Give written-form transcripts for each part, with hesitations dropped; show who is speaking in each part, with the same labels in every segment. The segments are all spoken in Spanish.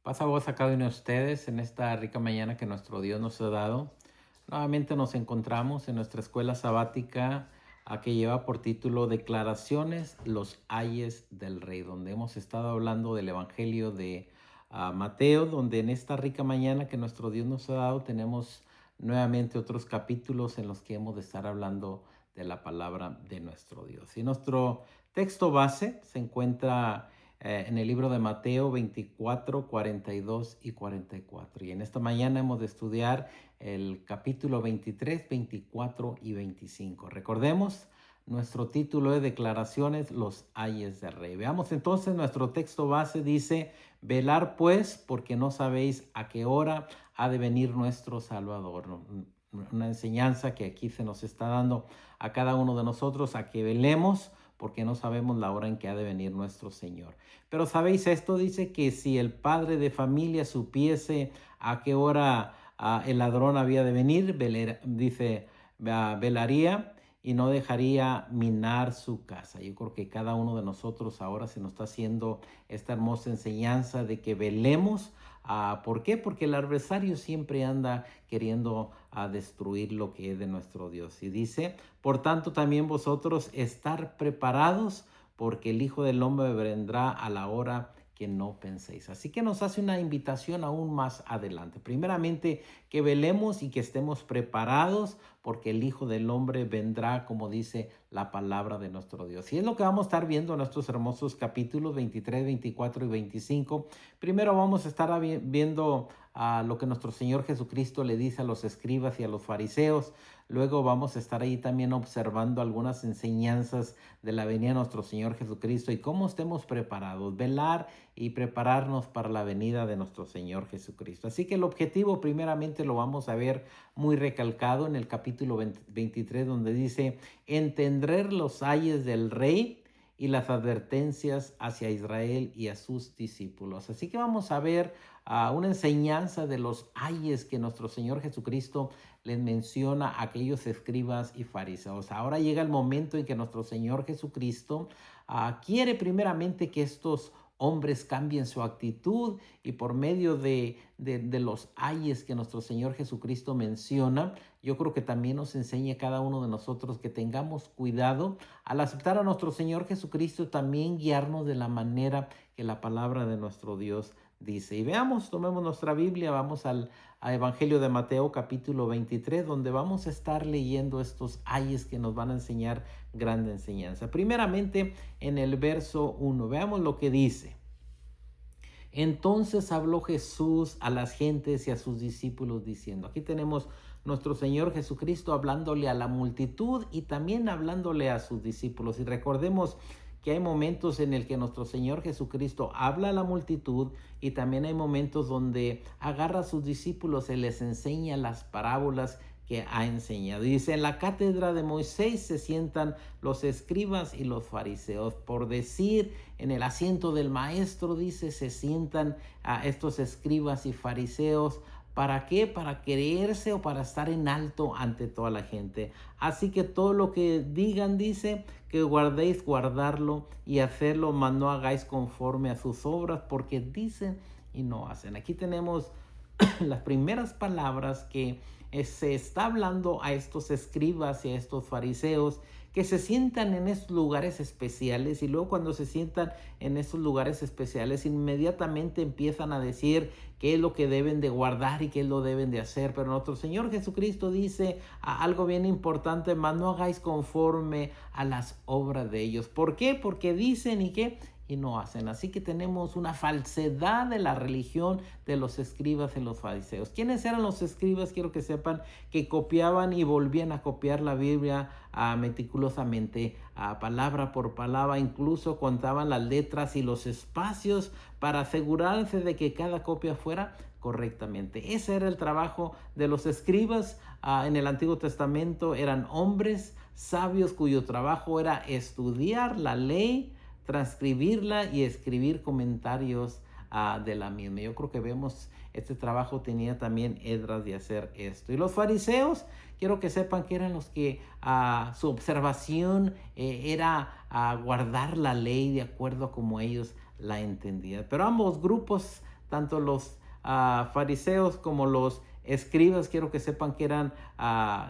Speaker 1: Paz a vos a cada uno de ustedes en esta rica mañana que nuestro Dios nos ha dado. Nuevamente nos encontramos en nuestra escuela sabática que lleva por título Declaraciones, los ayes del Rey, donde hemos estado hablando del Evangelio de Mateo, donde en esta rica mañana que nuestro Dios nos ha dado tenemos nuevamente otros capítulos en los que hemos de estar hablando de la palabra de nuestro Dios. Y nuestro texto base se encuentra en el libro de Mateo 24, 42 y 44. Y en esta mañana hemos de estudiar el capítulo 23, 24 y 25. Recordemos, nuestro título es Declaraciones, los ayes del Rey. Veamos entonces, nuestro texto base dice, velar pues, porque no sabéis a qué hora ha de venir nuestro Salvador. Una enseñanza que aquí se nos está dando a cada uno de nosotros, a que velemos, porque no sabemos la hora en que ha de venir nuestro Señor. Pero sabéis, esto dice que si el padre de familia supiese a qué hora el ladrón había de venir, velaría y no dejaría minar su casa. Yo creo que cada uno de nosotros ahora se nos está haciendo esta hermosa enseñanza de que velemos. ¿Por qué? Porque el adversario siempre anda queriendo destruir lo que es de nuestro Dios. Y dice, por tanto también vosotros estar preparados, porque el Hijo del Hombre vendrá a la hora que no penséis. Así que nos hace una invitación aún más adelante. Primeramente, que velemos y que estemos preparados, porque el Hijo del Hombre vendrá, como dice la palabra de nuestro Dios. Y es lo que vamos a estar viendo en estos hermosos capítulos 23, 24 y 25. Primero vamos a estar viendo lo que nuestro Señor Jesucristo le dice a los escribas y a los fariseos. Luego vamos a estar ahí también observando algunas enseñanzas de la venida de nuestro Señor Jesucristo y cómo estemos preparados, velar y prepararnos para la venida de nuestro Señor Jesucristo. Así que el objetivo primeramente lo vamos a ver muy recalcado en el capítulo 23, donde dice, entender los ayes del Rey y las advertencias hacia Israel y a sus discípulos. Así que vamos a ver una enseñanza de los ayes que nuestro Señor Jesucristo les menciona a aquellos escribas y fariseos. Ahora llega el momento en que nuestro Señor Jesucristo quiere primeramente que estos hombres cambien su actitud, y por medio de los ayes que nuestro Señor Jesucristo menciona, yo creo que también nos enseña a cada uno de nosotros que tengamos cuidado al aceptar a nuestro Señor Jesucristo, también guiarnos de la manera que la palabra de nuestro Dios dice. Y veamos, tomemos nuestra Biblia, vamos al Evangelio de Mateo capítulo 23, donde vamos a estar leyendo estos ayes que nos van a enseñar grande enseñanza. Primeramente en el verso 1, veamos lo que dice. Entonces habló Jesús a las gentes y a sus discípulos diciendo, aquí tenemos nuestro Señor Jesucristo hablándole a la multitud y también hablándole a sus discípulos. Y recordemos que hay momentos en el que nuestro Señor Jesucristo habla a la multitud, y también hay momentos donde agarra a sus discípulos y les enseña las parábolas que ha enseñado. Dice, en la cátedra de Moisés se sientan los escribas y los fariseos. Por decir, en el asiento del maestro, dice, se sientan a estos escribas y fariseos. ¿Para qué? Para creerse o para estar en alto ante toda la gente. Así que todo lo que digan, dice, que guardéis guardarlo y hacerlo, mas no hagáis conforme a sus obras, porque dicen y no hacen. Aquí tenemos las primeras palabras que se está hablando a estos escribas y a estos fariseos, que se sientan en estos lugares especiales, y luego cuando se sientan en estos lugares especiales inmediatamente empiezan a decir qué es lo que deben de guardar y qué lo deben de hacer. Pero nuestro Señor Jesucristo dice algo bien importante, mas no hagáis conforme a las obras de ellos. ¿Por qué? Porque dicen y no hacen. Así que tenemos una falsedad de la religión de los escribas y los fariseos. ¿Quiénes eran los escribas? Quiero que sepan que copiaban y volvían a copiar la Biblia meticulosamente, palabra por palabra. Incluso contaban las letras y los espacios para asegurarse de que cada copia fuera correctamente. Ese era el trabajo de los escribas. En el Antiguo Testamento eran hombres sabios cuyo trabajo era estudiar la ley, transcribirla y escribir comentarios de la misma. Yo creo que vemos este trabajo tenía también Esdras de hacer esto. Y los fariseos, quiero que sepan que eran los que su observación era guardar la ley de acuerdo a como ellos la entendían. Pero ambos grupos tanto los fariseos como los escribas, quiero que sepan que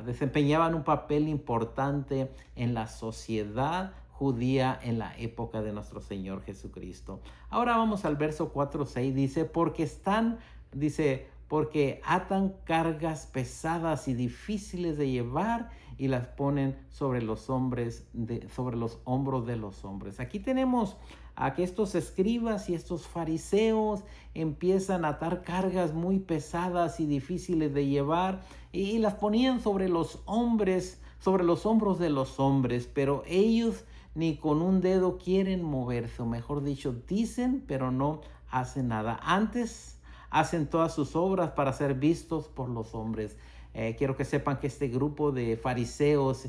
Speaker 1: desempeñaban un papel importante en la sociedad judía en la época de nuestro Señor Jesucristo. Ahora vamos al verso 4-6, porque atan cargas pesadas y difíciles de llevar y las ponen sobre los hombros de los hombres. Aquí tenemos a que estos escribas y estos fariseos empiezan a atar cargas muy pesadas y difíciles de llevar y las ponían sobre los hombros de los hombres, pero ellos ni con un dedo quieren moverse, o mejor dicho, dicen, pero no hacen nada. Antes hacen todas sus obras para ser vistos por los hombres. Quiero que sepan que este grupo de fariseos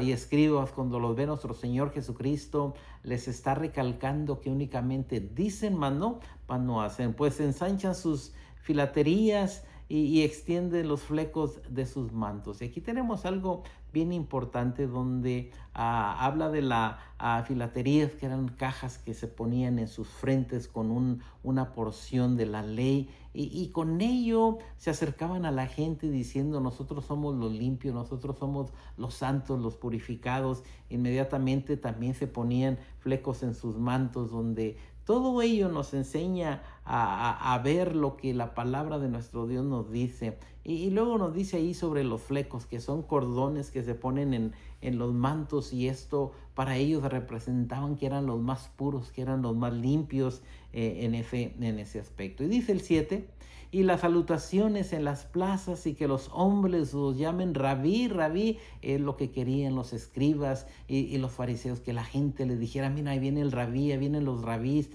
Speaker 1: y escribas, cuando los ve nuestro Señor Jesucristo, les está recalcando que únicamente dicen, mas no hacen. Pues ensanchan sus filaterías y extienden los flecos de sus mantos. Y aquí tenemos algo bien importante donde habla de la filaterías, que eran cajas que se ponían en sus frentes con una porción de la ley, y con ello se acercaban a la gente diciendo: nosotros somos los limpios, nosotros somos los santos, los purificados. Inmediatamente también se ponían flecos en sus mantos, donde todo ello nos enseña a ver lo que la palabra de nuestro Dios nos dice. Y luego nos dice ahí sobre los flecos, que son cordones que se ponen en los mantos, y esto para ellos representaban que eran los más puros, que eran los más limpios en ese aspecto. Y dice el 7, y las salutaciones en las plazas, y que los hombres los llamen rabí, rabí, es lo que querían los escribas y los fariseos, que la gente les dijera: mira, ahí viene el rabí, ahí vienen los rabís,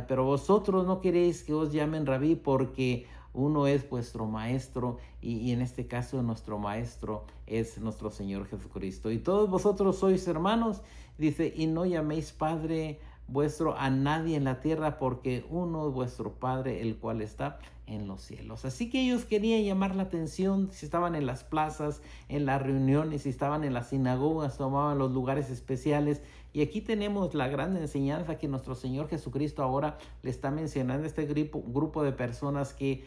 Speaker 1: pero vosotros no queréis que os llamen rabí, porque uno es vuestro maestro, y en este caso nuestro maestro es nuestro Señor Jesucristo. Y todos vosotros sois hermanos, dice, y no llaméis Padre vuestro a nadie en la tierra, porque uno es vuestro Padre, el cual está en los cielos. Así que ellos querían llamar la atención. Si estaban en las plazas, en las reuniones, si estaban en las sinagogas, tomaban los lugares especiales. Y aquí tenemos la gran enseñanza que nuestro Señor Jesucristo ahora le está mencionando a este grupo de personas que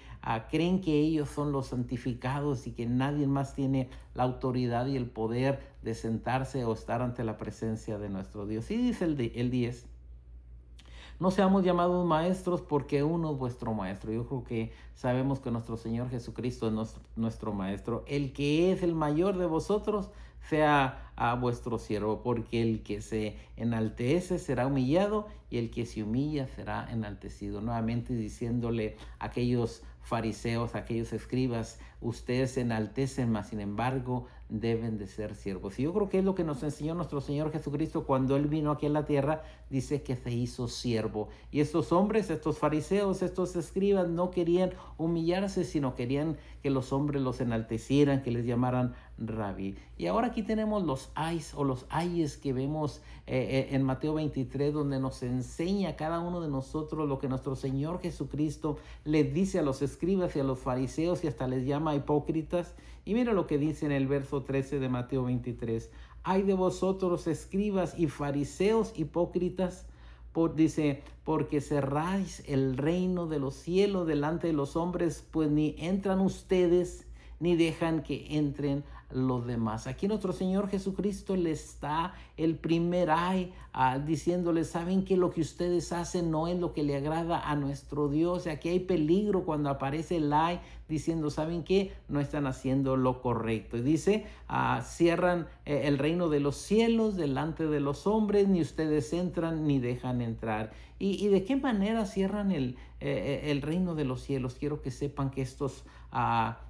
Speaker 1: creen que ellos son los santificados y que nadie más tiene la autoridad y el poder de sentarse o estar ante la presencia de nuestro Dios. Y dice el 10, no seamos llamados maestros, porque uno es vuestro maestro. Yo creo que sabemos que nuestro Señor Jesucristo es nuestro maestro. El que es el mayor de vosotros sea a vuestro siervo, porque el que se enaltece será humillado, y el que se humilla será enaltecido. Nuevamente diciéndole a aquellos fariseos, a aquellos escribas: ustedes se enaltecen, mas sin embargo deben de ser siervos. Y yo creo que es lo que nos enseñó nuestro Señor Jesucristo cuando Él vino aquí a la tierra. Dice que se hizo siervo. Y estos hombres, estos fariseos, estos escribas no querían humillarse, sino querían que los hombres los enaltecieran, que les llamaran rabí. Y ahora aquí tenemos los ayes o los ayes que vemos en Mateo 23, donde nos enseña a cada uno de nosotros lo que nuestro Señor Jesucristo les dice a los escribas y a los fariseos, y hasta les llama hipócritas. Y mira lo que dice en el verso 13 de Mateo 23. Ay de vosotros, escribas y fariseos hipócritas, dice, porque cerráis el reino de los cielos delante de los hombres, pues ni entran ustedes, ni dejan que entren los demás. Aquí nuestro Señor Jesucristo les da el primer ay, diciéndoles: saben que lo que ustedes hacen no es lo que le agrada a nuestro Dios. Aquí hay peligro cuando aparece el ay, diciendo: saben que no están haciendo lo correcto. Y dice: cierran el reino de los cielos delante de los hombres, ni ustedes entran ni dejan entrar. ¿Y de qué manera cierran el reino de los cielos? Quiero que sepan que estos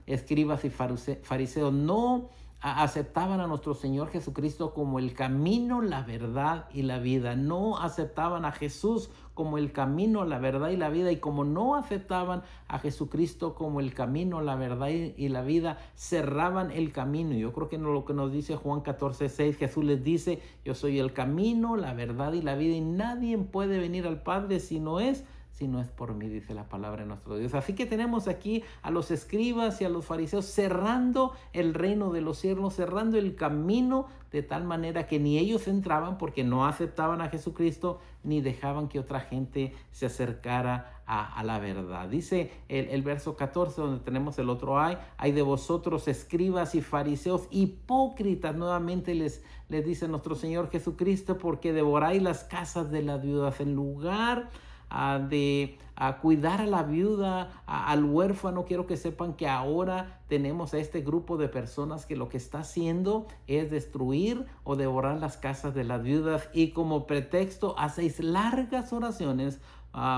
Speaker 1: escribas y fariseos no aceptaban a nuestro Señor Jesucristo como el camino, la verdad y la vida. No aceptaban a Jesús como el camino, la verdad y la vida. Y como no aceptaban a Jesucristo como el camino, la verdad y la vida, cerraban el camino. Yo creo que lo que nos dice Juan 14:6, Jesús les dice: yo soy el camino, la verdad y la vida, y nadie puede venir al Padre si no es si no es por mí, dice la palabra de nuestro Dios. Así que tenemos aquí a los escribas y a los fariseos cerrando el reino de los cielos, cerrando el camino, de tal manera que ni ellos entraban porque no aceptaban a Jesucristo, ni dejaban que otra gente se acercara a la verdad. Dice el verso 14, donde tenemos el otro hay de vosotros escribas y fariseos hipócritas. Nuevamente les dice nuestro Señor Jesucristo, porque devoráis las casas de las viudas en lugar de cuidar a la viuda, al huérfano. Quiero que sepan que ahora tenemos a este grupo de personas que lo que está haciendo es destruir o devorar las casas de las viudas, y como pretexto hacéis largas oraciones.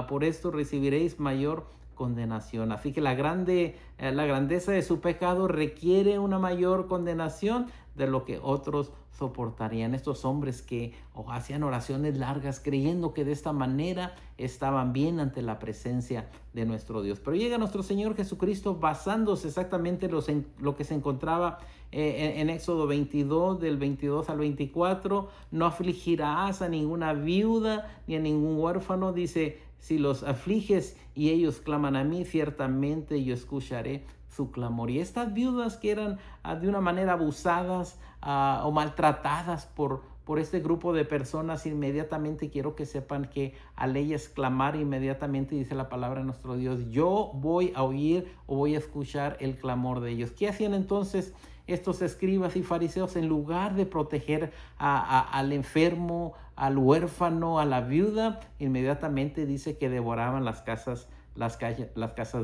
Speaker 1: Por esto recibiréis mayor condenación. Así que la grandeza de su pecado requiere una mayor condenación de lo que otros soportarían. Estos hombres que hacían oraciones largas creyendo que de esta manera estaban bien ante la presencia de nuestro Dios. Pero llega nuestro Señor Jesucristo basándose exactamente en lo que se encontraba en Éxodo 22, del 22 al 24. No afligirás a ninguna viuda ni a ningún huérfano. Dice, si los afliges y ellos claman a mí, ciertamente yo escucharé su clamor. Y estas viudas que eran de una manera abusadas o maltratadas por este grupo de personas, inmediatamente quiero que sepan que al ellas clamar, inmediatamente dice la palabra de nuestro Dios, yo voy a oír o voy a escuchar el clamor de ellos. ¿Qué hacían entonces estos escribas y fariseos? En lugar de proteger al enfermo, al huérfano, a la viuda, inmediatamente dice que devoraban las casas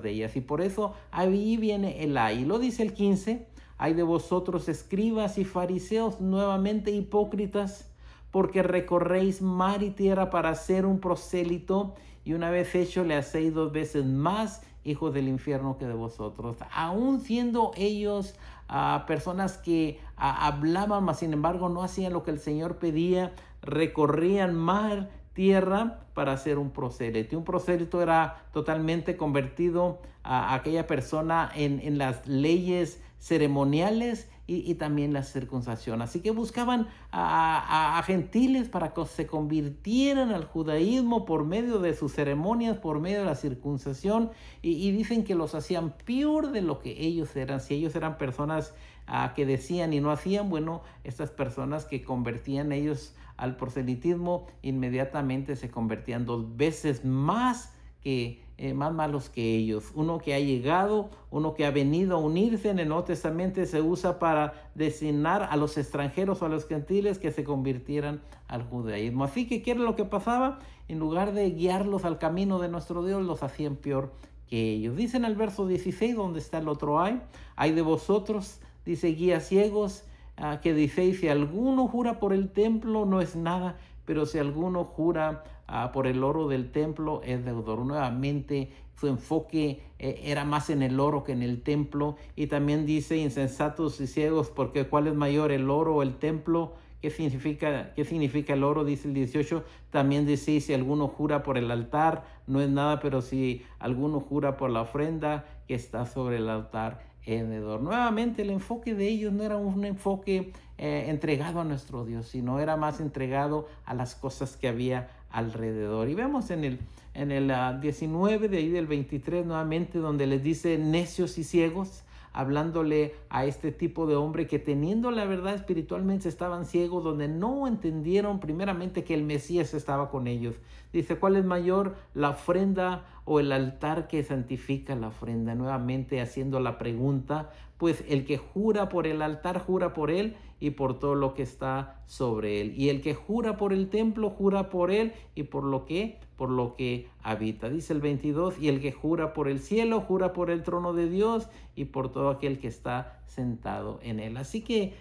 Speaker 1: de ellas. Y por eso ahí viene el ay. Lo dice el 15, ay de vosotros escribas y fariseos, nuevamente hipócritas, porque recorréis mar y tierra para hacer un prosélito, y una vez hecho le hacéis 2 veces más hijos del infierno que de vosotros. Aún siendo ellos personas que hablaban, mas sin embargo no hacían lo que el Señor pedía, recorrían mar, tierra para hacer un prosélito. Un prosélito era totalmente convertido a aquella persona en las leyes ceremoniales y también la circuncisión. Así que buscaban a gentiles para que se convirtieran al judaísmo por medio de sus ceremonias, por medio de la circuncisión, y dicen que los hacían peor de lo que ellos eran. Si ellos eran personas que decían y no hacían, bueno, estas personas que convertían ellos al proselitismo, inmediatamente se convertían 2 veces más malos que ellos. Uno que ha llegado, uno que ha venido a unirse en el Nuevo Testamento, se usa para designar a los extranjeros o a los gentiles que se convirtieran al judaísmo. Así que, ¿qué era lo que pasaba? En lugar de guiarlos al camino de nuestro Dios, los hacían peor que ellos. Dice en el verso 16, donde está el otro ay de vosotros, dice, guías ciegos, que decéis, si alguno jura por el templo no es nada, pero si alguno jura por el oro del templo es deudor. Nuevamente su enfoque era más en el oro que en el templo. Y también dice, insensatos y ciegos, porque ¿cuál es mayor, el oro o el templo? ¿Qué significa el oro? Dice el 18. También dice, si alguno jura por el altar no es nada, pero si alguno jura por la ofrenda que está sobre el altar, deudor. Nuevamente el enfoque de ellos no era un enfoque entregado a nuestro Dios, sino era más entregado a las cosas que había alrededor. Y vemos en el 19 de ahí del 23 nuevamente, donde les dice necios y ciegos, hablándole a este tipo de hombre que, teniendo la verdad espiritualmente, estaban ciegos, donde no entendieron primeramente que el Mesías estaba con ellos. Dice, ¿cuál es mayor, la ofrenda o el altar que santifica la ofrenda? Nuevamente haciendo la pregunta, pues el que jura por el altar jura por él y por todo lo que está sobre él, y el que jura por el templo jura por él y por lo que habita. Dice el 22, y el que jura por el cielo jura por el trono de Dios y por todo aquel que está sentado en él. Así que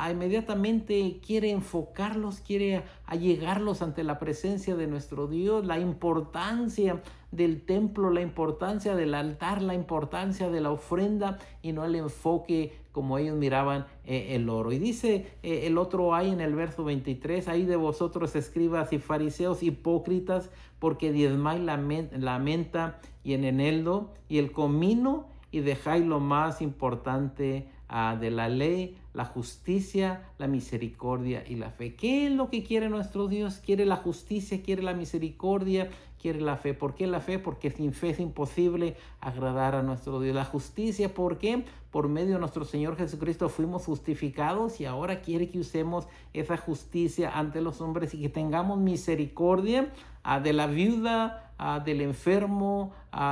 Speaker 1: inmediatamente quiere enfocarlos, quiere allegarlos ante la presencia de nuestro Dios, la importancia del templo, la importancia del altar, la importancia de la ofrenda, y no el enfoque como ellos miraban el oro. Y dice el otro ay en el verso 23, ay de vosotros escribas y fariseos hipócritas, porque diezmáis la menta y el eneldo y el comino, y dejáis lo más importante de la ley, la justicia, la misericordia y la fe. ¿Qué es lo que quiere nuestro Dios? Quiere la justicia, quiere la misericordia, quiere la fe. ¿Por qué la fe? Porque sin fe es imposible agradar a nuestro Dios. La justicia, ¿por qué? Por medio de nuestro Señor Jesucristo fuimos justificados y ahora quiere que usemos esa justicia ante los hombres y que tengamos misericordia de la viuda, del enfermo,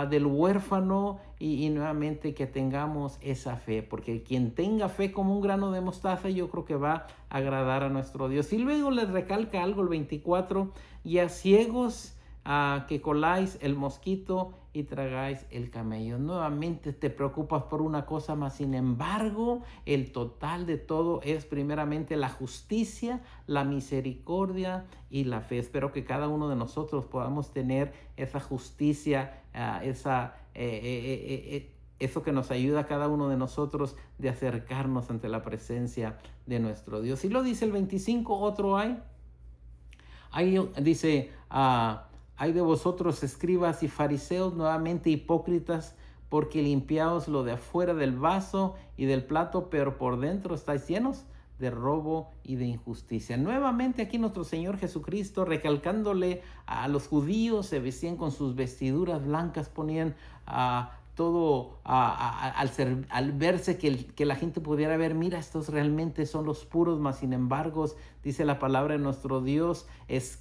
Speaker 1: del huérfano y nuevamente que tengamos esa fe, porque quien tenga fe como un grano de mostaza yo creo que va a agradar a nuestro Dios. Y luego les recalca algo el 24, y a ciegos que coláis el mosquito y tragáis el camello. Nuevamente te preocupas por una cosa, más sin embargo el total de todo es primeramente la justicia, la misericordia y la fe. Espero que cada uno de nosotros podamos tener esa justicia, eso que nos ayuda a cada uno de nosotros de acercarnos ante la presencia de nuestro Dios. Y lo dice el 25, otro hay. Ahí dice, hay de vosotros escribas y fariseos, nuevamente hipócritas, porque limpiaos lo de afuera del vaso y del plato, pero por dentro estáis llenos de robo y de injusticia. Nuevamente aquí nuestro Señor Jesucristo recalcándole a los judíos, se vestían con sus vestiduras blancas, ponían todo al verse que la gente pudiera ver, mira, estos realmente son los puros, mas sin embargo, dice la palabra de nuestro Dios,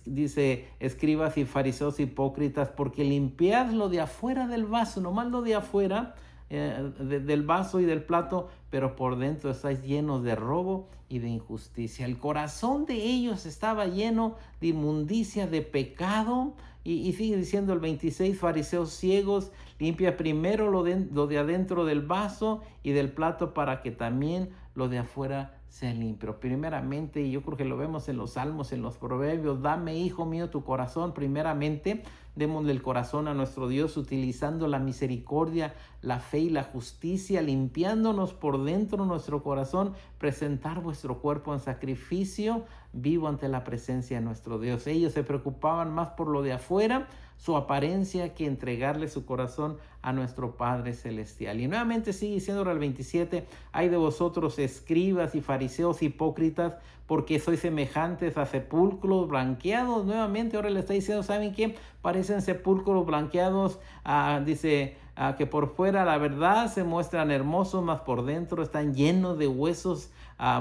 Speaker 1: dice, escribas y fariseos hipócritas, porque limpiad lo de afuera del vaso, nomás lo de afuera, del vaso y del plato, pero por dentro estáis llenos de robo y de injusticia. El corazón de ellos estaba lleno de inmundicia, de pecado. Y sigue diciendo el 26, fariseos ciegos, limpia primero lo de adentro del vaso y del plato para que también lo de afuera sea limpio. Primeramente, y yo creo que lo vemos en los salmos, en los proverbios, dame, hijo mío, tu corazón. Primeramente, démosle el corazón a nuestro Dios utilizando la misericordia, la fe y la justicia, limpiándonos por dentro nuestro corazón, presentar vuestro cuerpo en sacrificio vivo ante la presencia de nuestro Dios. Ellos se preocupaban más por lo de afuera, su apariencia, que entregarle su corazón a nuestro Padre Celestial. Y nuevamente sigue diciendo el 27, hay de vosotros escribas y fariseos hipócritas, porque sois semejantes a sepulcros blanqueados. Nuevamente ahora le está diciendo, ¿saben qué? Parecen sepulcros blanqueados, dice, que por fuera la verdad se muestran hermosos, mas por dentro están llenos de huesos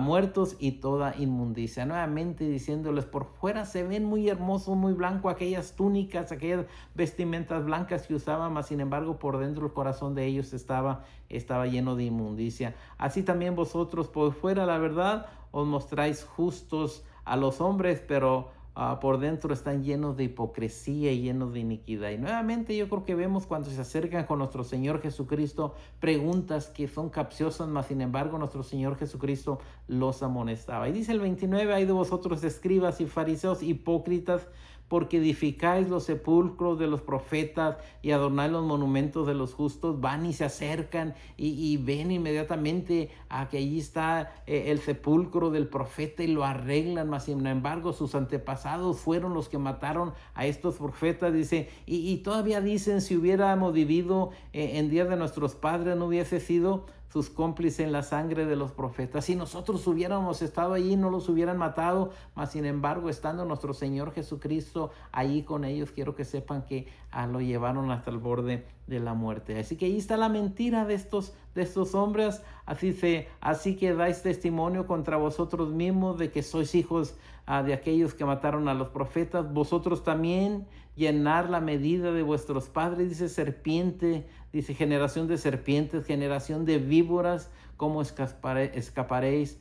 Speaker 1: muertos y toda inmundicia. Nuevamente diciéndoles, por fuera se ven muy hermosos, muy blancos, aquellas túnicas, aquellas vestimentas blancas que usaban, mas sin embargo por dentro el corazón de ellos estaba lleno de inmundicia. Así también vosotros por fuera la verdad os mostráis justos a los hombres, pero por dentro están llenos de hipocresía y llenos de iniquidad. Y nuevamente yo creo que vemos cuando se acercan con nuestro Señor Jesucristo preguntas que son capciosas, mas sin embargo nuestro Señor Jesucristo los amonestaba. Y dice el 29, hay de vosotros escribas y fariseos hipócritas, porque edificáis los sepulcros de los profetas y adornáis los monumentos de los justos. Van y se acercan y ven inmediatamente a que allí está el sepulcro del profeta y lo arreglan, mas sin embargo sus antepasados fueron los que mataron a estos profetas, dice, y todavía dicen, si hubiéramos vivido en días de nuestros padres, no hubiese sido sus cómplices en la sangre de los profetas. Si nosotros hubiéramos estado allí, no los hubieran matado, mas sin embargo, estando nuestro Señor Jesucristo allí con ellos, quiero que sepan que lo llevaron hasta el borde de la muerte. Así que ahí está la mentira de estos hombres. Así que dais testimonio contra vosotros mismos de que sois hijos de aquellos que mataron a los profetas. Vosotros también llenar la medida de vuestros padres, dice serpiente, dice generación de serpientes, generación de víboras, ¿cómo escaparéis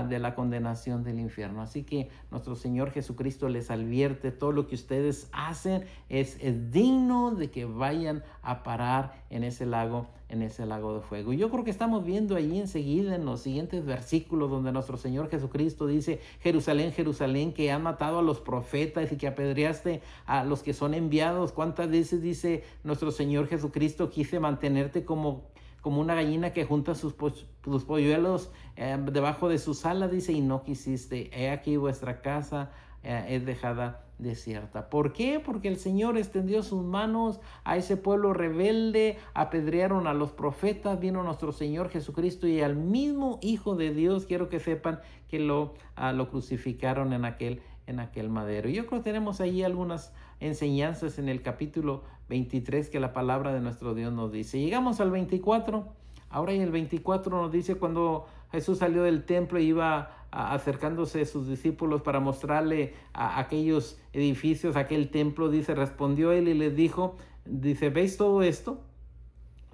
Speaker 1: de la condenación del infierno? Así que nuestro Señor Jesucristo les advierte, todo lo que ustedes hacen es digno de que vayan a parar en ese lago de fuego. Y yo creo que estamos viendo ahí enseguida en los siguientes versículos donde nuestro Señor Jesucristo dice, Jerusalén, Jerusalén, que han matado a los profetas y que apedreaste a los que son enviados. ¿Cuántas veces dice nuestro Señor Jesucristo, quise mantenerte como una gallina que junta sus polluelos debajo de sus alas, dice, y no quisiste? He aquí vuestra casa es dejada desierta. ¿Por qué? Porque el Señor extendió sus manos a ese pueblo rebelde, apedrearon a los profetas, vino nuestro Señor Jesucristo y al mismo Hijo de Dios, quiero que sepan que lo crucificaron en aquel en aquel madero. Y yo creo que tenemos ahí algunas enseñanzas en el capítulo 23 que la palabra de nuestro Dios nos dice. Llegamos al 24. Ahora en el 24 nos dice cuando Jesús salió del templo y iba acercándose a sus discípulos para mostrarle a aquellos edificios, aquel templo, dice, respondió él y les dijo, dice, ¿veis todo esto?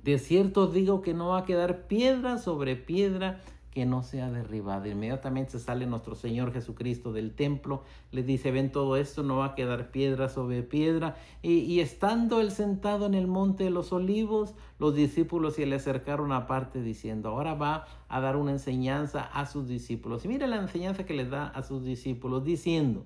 Speaker 1: De cierto os digo que no va a quedar piedra sobre piedra que no sea derribada. Inmediatamente sale nuestro Señor Jesucristo del templo, les dice, ven todo esto, no va a quedar piedra sobre piedra. Y estando él sentado en el monte de los olivos, los discípulos se le acercaron aparte diciendo, ahora va a dar una enseñanza a sus discípulos. Y mira la enseñanza que les da a sus discípulos, diciendo,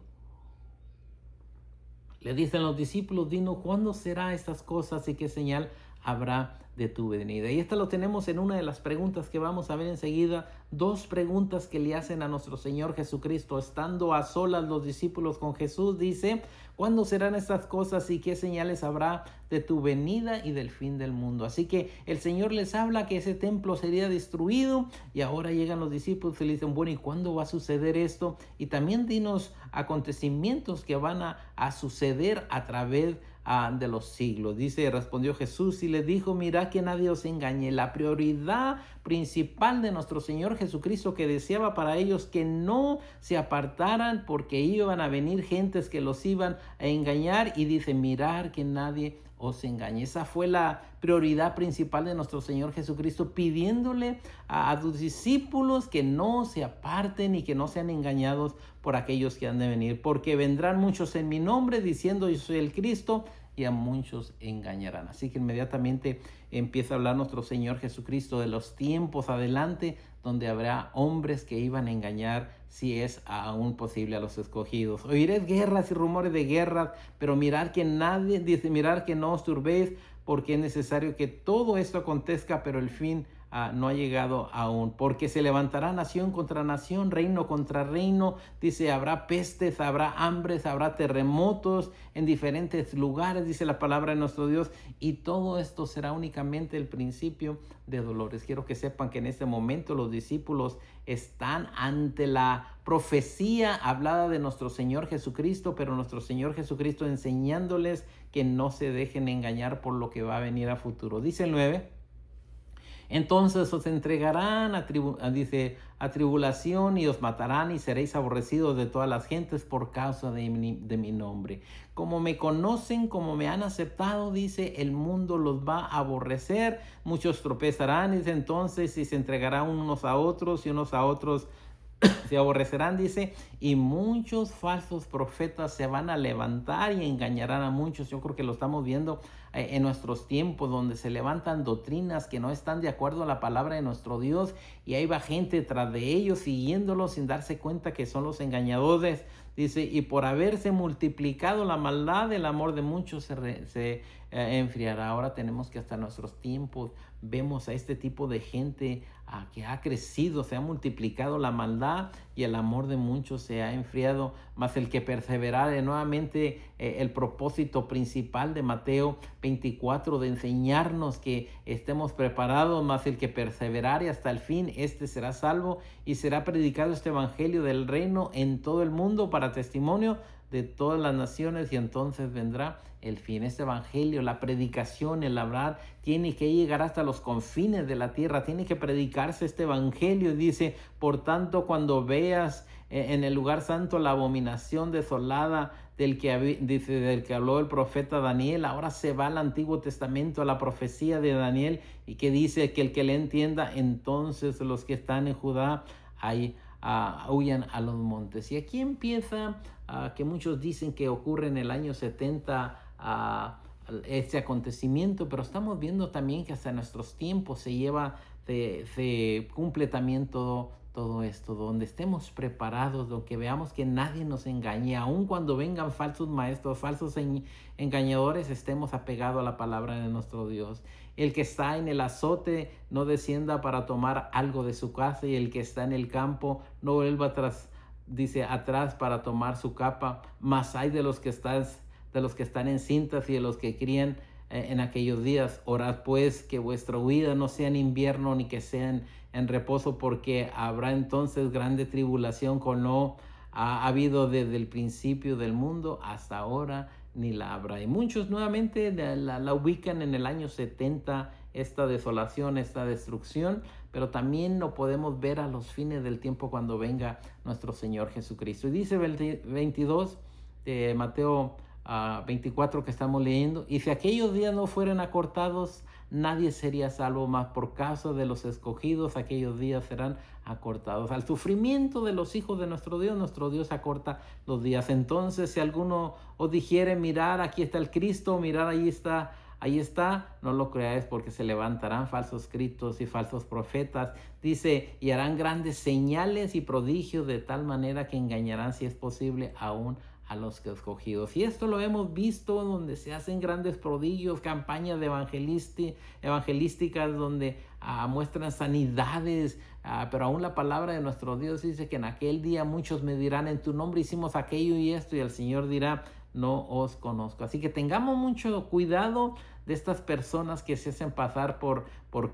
Speaker 1: le dicen los discípulos, dinos, ¿cuándo será estas cosas y qué señal habrá de tu venida? Y esta lo tenemos en una de las preguntas que vamos a ver enseguida. Dos preguntas que le hacen a nuestro Señor Jesucristo. Estando a solas los discípulos con Jesús, dice, ¿cuándo serán estas cosas y qué señales habrá de tu venida y del fin del mundo? Así que el Señor les habla que ese templo sería destruido y ahora llegan los discípulos y le dicen, bueno, ¿y cuándo va a suceder esto? Y también dinos acontecimientos que van a suceder a través de los siglos. Dice, respondió Jesús y le dijo, mirad que nadie os engañe. La prioridad principal de nuestro Señor Jesucristo que deseaba para ellos que no se apartaran porque iban a venir gentes que los iban a engañar, y dice, mirad que nadie os engañe. Esa fue la prioridad principal de nuestro Señor Jesucristo, pidiéndole a sus discípulos que no se aparten y que no sean engañados por aquellos que han de venir, porque vendrán muchos en mi nombre diciendo yo soy el Cristo, y a muchos engañarán. Así que inmediatamente empieza a hablar nuestro Señor Jesucristo de los tiempos adelante donde habrá hombres que iban a engañar, si es aún posible, a los escogidos. Oiréis guerras y rumores de guerras, pero mirad que nadie, dice, mirad que no os turbéis, porque es necesario que todo esto acontezca, pero el fin no ha llegado aún, porque se levantará nación contra nación, reino contra reino, dice, habrá pestes, habrá hambres, habrá terremotos en diferentes lugares, dice la palabra de nuestro Dios, y todo esto será únicamente el principio de dolores. Quiero que sepan que en este momento los discípulos están ante la profecía hablada de nuestro Señor Jesucristo, pero nuestro Señor Jesucristo enseñándoles que no se dejen engañar por lo que va a venir a futuro. Dice el 9. Entonces os entregarán a tribulación y os matarán y seréis aborrecidos de todas las gentes por causa de mi nombre. Como me conocen, como me han aceptado, dice, el mundo los va a aborrecer. Muchos tropezarán, dice, entonces, y se entregarán unos a otros y unos a otros se aborrecerán, dice, y muchos falsos profetas se van a levantar y engañarán a muchos. Yo creo que lo estamos viendo en nuestros tiempos, donde se levantan doctrinas que no están de acuerdo a la palabra de nuestro Dios, y ahí va gente tras de ellos siguiéndolos sin darse cuenta que son los engañadores. Dice, y por haberse multiplicado la maldad, el amor de muchos se enfriará. Ahora tenemos que hasta nuestros tiempos vemos a este tipo de gente que ha crecido, se ha multiplicado la maldad y el amor de muchos se ha enfriado. Mas el que perseverare, nuevamente el propósito principal de Mateo 24 de enseñarnos que estemos preparados, mas el que perseverare hasta el fin, este será salvo, y será predicado este evangelio del reino en todo el mundo para testimonio de todas las naciones, y entonces vendrá el fin. Este evangelio, la predicación, el hablar, tiene que llegar hasta los confines de la tierra, tiene que predicarse este evangelio. Dice, por tanto, cuando veas en el lugar santo la abominación desolada del que habló el profeta Daniel, ahora se va al Antiguo Testamento, a la profecía de Daniel, y que dice que el que le entienda, entonces los que están en Judá ahí huyan a los montes. Y aquí empieza que muchos dicen que ocurre en el año 70 este acontecimiento, pero estamos viendo también que hasta nuestros tiempos se cumple también todo esto, donde estemos preparados, donde veamos que nadie nos engañe, aun cuando vengan falsos maestros, falsos engañadores, estemos apegados a la palabra de nuestro Dios. El que está en el azote no descienda para tomar algo de su casa, y el que está en el campo no vuelva atrás para tomar su capa. Mas hay de los que están en cintas y de los que crían en aquellos días. Orad pues que vuestra huida no sea en invierno ni que sea en reposo, porque habrá entonces grande tribulación ha habido desde el principio del mundo hasta ahora, ni la habrá. Y muchos nuevamente la ubican en el año 70, esta desolación, esta destrucción, pero también lo podemos ver a los fines del tiempo cuando venga nuestro Señor Jesucristo. Y dice 22 de Mateo 24 que estamos leyendo, y si aquellos días no fueran acortados, nadie sería salvo, más por causa de los escogidos aquellos días serán acortados. Al sufrimiento de los hijos de nuestro Dios acorta los días. Entonces, si alguno os dijere, mirar, aquí está el Cristo, mirar, ahí está, no lo creáis, porque se levantarán falsos cristos y falsos profetas. Dice, y harán grandes señales y prodigios de tal manera que engañarán, si es posible, aún a los que escogidos. Y esto lo hemos visto donde se hacen grandes prodigios, campañas de evangelísticas donde muestran sanidades, pero aún la palabra de nuestro Dios dice que en aquel día muchos me dirán, en tu nombre hicimos aquello y esto, y el Señor dirá, no os conozco. Así que tengamos mucho cuidado de estas personas que se hacen pasar por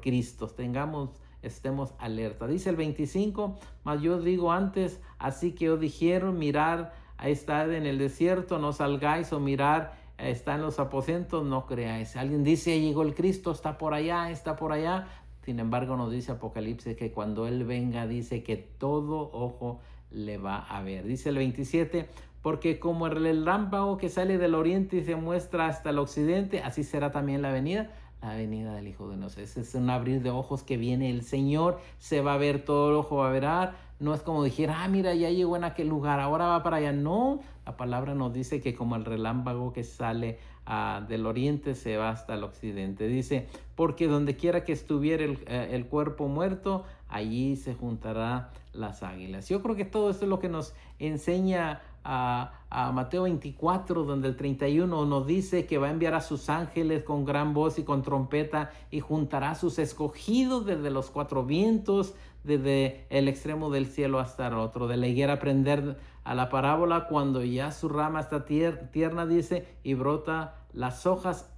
Speaker 1: Cristo. Estemos alerta. Dice el 25, mas yo digo antes, así que os dijeron, mirar, está en el desierto, no salgáis, o mirar, está en los aposentos, no creáis. Alguien dice, llegó el Cristo, está por allá, está por allá. Sin embargo, nos dice Apocalipsis que cuando Él venga, dice que todo ojo le va a ver. Dice el 27, porque como el relámpago que sale del oriente y se muestra hasta el occidente, así será también la venida del Hijo de Dios. Ese es un abrir de ojos que viene el Señor, se va a ver, todo el ojo va a ver. No es como dijera, mira, ya llegó en aquel lugar, ahora va para allá. No, la palabra nos dice que como el relámpago que sale del oriente se va hasta el occidente. Dice, porque donde quiera que estuviera el cuerpo muerto, allí se juntará las águilas. Yo creo que todo esto es lo que nos enseña a Mateo 24, donde el 31 nos dice que va a enviar a sus ángeles con gran voz y con trompeta, y juntará a sus escogidos desde los cuatro vientos, desde el extremo del cielo hasta el otro. De la higuera aprender a la parábola, cuando ya su rama está tierna, dice, y brota las hojas,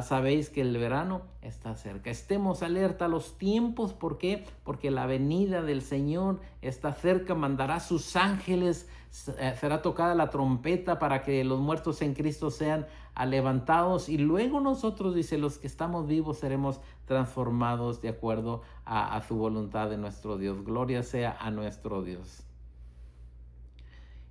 Speaker 1: sabéis que el verano está cerca. Estemos alerta a los tiempos. ¿Por qué? Porque la venida del Señor está cerca. Mandará sus ángeles, será tocada la trompeta para que los muertos en Cristo sean levantados, y luego nosotros, dice, los que estamos vivos seremos transformados de acuerdo a su voluntad de nuestro Dios. Gloria sea a nuestro Dios.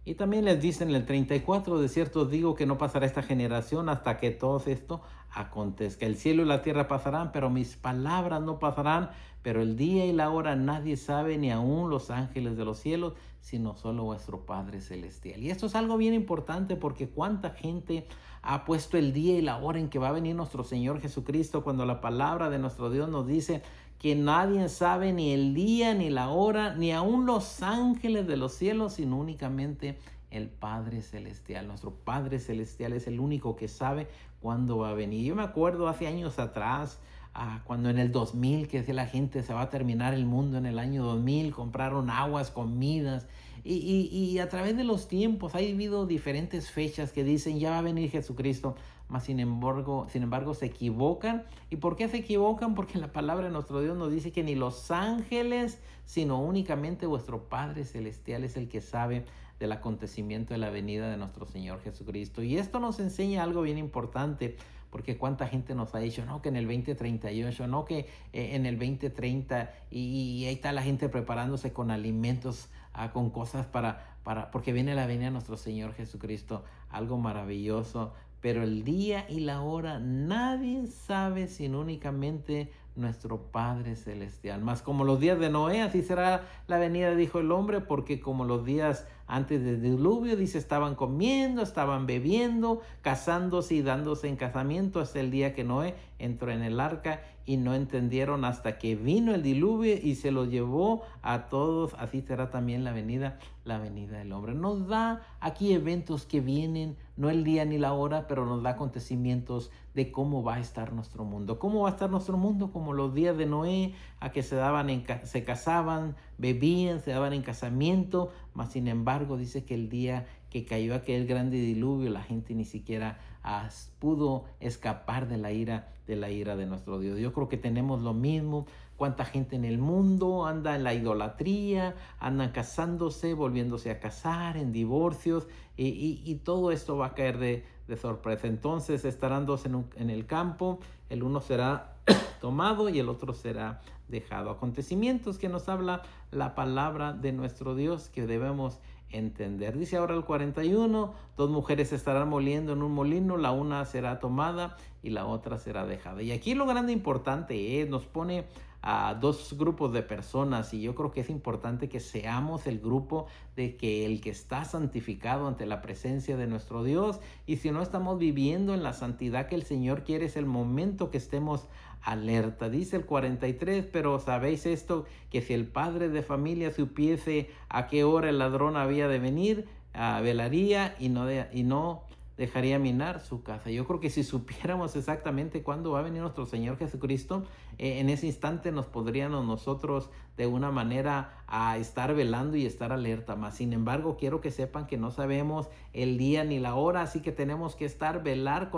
Speaker 1: Y también les dice en el 34, de cierto os digo que no pasará esta generación hasta que todo esto acontezca. El cielo y la tierra pasarán, pero mis palabras no pasarán. Pero el día y la hora nadie sabe, ni aun los ángeles de los cielos, sino solo vuestro Padre Celestial. Y esto es algo bien importante, porque cuánta gente ha puesto el día y la hora en que va a venir nuestro Señor Jesucristo, cuando la palabra de nuestro Dios nos dice que nadie sabe ni el día ni la hora, ni aun los ángeles de los cielos, sino únicamente el Padre Celestial. Nuestro Padre Celestial es el único que sabe cuándo va a venir. Yo me acuerdo hace años atrás, cuando en el 2000, que decía la gente, se va a terminar el mundo en el año 2000, compraron aguas, comidas, y a través de los tiempos ha habido diferentes fechas que dicen ya va a venir Jesucristo, mas sin embargo se equivocan. ¿Y por qué se equivocan? Porque la palabra de nuestro Dios nos dice que ni los ángeles, sino únicamente vuestro Padre Celestial es el que sabe del acontecimiento de la venida de nuestro Señor Jesucristo. Y esto nos enseña algo bien importante, porque cuánta gente nos ha dicho, no, que en el 2038, no, que en el 2030, y ahí está la gente preparándose con alimentos, con cosas porque viene la venida de nuestro Señor Jesucristo, algo maravilloso. Pero el día y la hora nadie sabe, sino únicamente nuestro Padre Celestial. Mas como los días de Noé, así será la venida, dijo el hombre, porque como los días antes del diluvio, dice, estaban comiendo, estaban bebiendo, casándose y dándose en casamiento hasta el día que Noé entró en el arca, y no entendieron hasta que vino el diluvio y se los llevó a todos. Así será también la venida del hombre. Nos da aquí eventos que vienen, no el día ni la hora, pero nos da acontecimientos de cómo va a estar nuestro mundo. ¿Cómo va a estar nuestro mundo? Como los días de Noé, a que se casaban, bebían, se daban en casamiento, mas sin embargo dice que el día que cayó aquel grande diluvio, la gente ni siquiera pudo escapar de la ira de nuestro Dios. Yo creo que tenemos lo mismo. Cuánta gente en el mundo anda en la idolatría, andan casándose, volviéndose a casar, en divorcios, y todo esto va a caer de sorpresa. Entonces estarán dos en el campo, el uno será tomado y el otro será dejado. Acontecimientos que nos habla la palabra de nuestro Dios que debemos entender. Dice ahora el 41, dos mujeres estarán moliendo en un molino, la una será tomada y la otra será dejada. Y aquí lo grande importante nos pone a dos grupos de personas, y yo creo que es importante que seamos el grupo de que el que está santificado ante la presencia de nuestro Dios. Y si no estamos viviendo en la santidad que el Señor quiere, es el momento que estemos alerta. Dice el 43, pero sabéis esto, que si el padre de familia supiese a qué hora el ladrón había de venir, velaría y no dejaría minar su casa. Yo creo que si supiéramos exactamente cuándo va a venir nuestro Señor Jesucristo, en ese instante nos podríamos nosotros de una manera a estar velando y estar alerta. Mas sin embargo, quiero que sepan que no sabemos el día ni la hora, así que tenemos que velar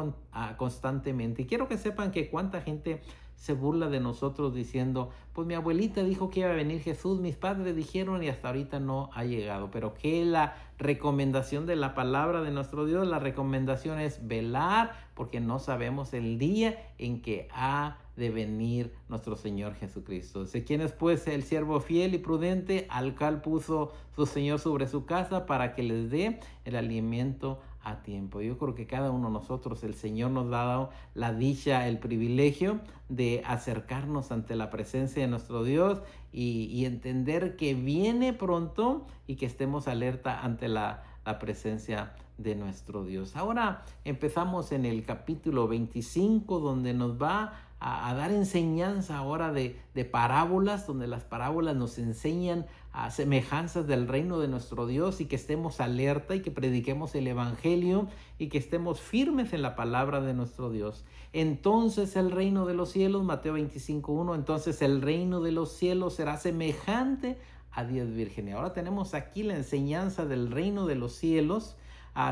Speaker 1: constantemente. Y quiero que sepan que cuánta gente se burla de nosotros diciendo, pues mi abuelita dijo que iba a venir Jesús, mis padres dijeron y hasta ahorita no ha llegado. Pero que la recomendación de la palabra de nuestro Dios, la recomendación es velar, porque no sabemos el día en que ha de venir nuestro Señor Jesucristo. Dice, ¿quién es pues el siervo fiel y prudente al cual puso su Señor sobre su casa para que les dé el alimento a tiempo? Yo creo que cada uno de nosotros, el Señor nos ha dado la dicha, el privilegio de acercarnos ante la presencia de nuestro Dios y entender que viene pronto y que estemos alerta ante la presencia de nuestro Dios. Ahora empezamos en el capítulo 25, donde nos va a dar enseñanza ahora de parábolas, donde las parábolas nos enseñan a semejanzas del reino de nuestro Dios, y que estemos alerta y que prediquemos el evangelio y que estemos firmes en la palabra de nuestro Dios. Entonces el reino de los cielos, Mateo 25:1, entonces el reino de los cielos será semejante a 10 vírgenes. Ahora tenemos aquí la enseñanza del reino de los cielos.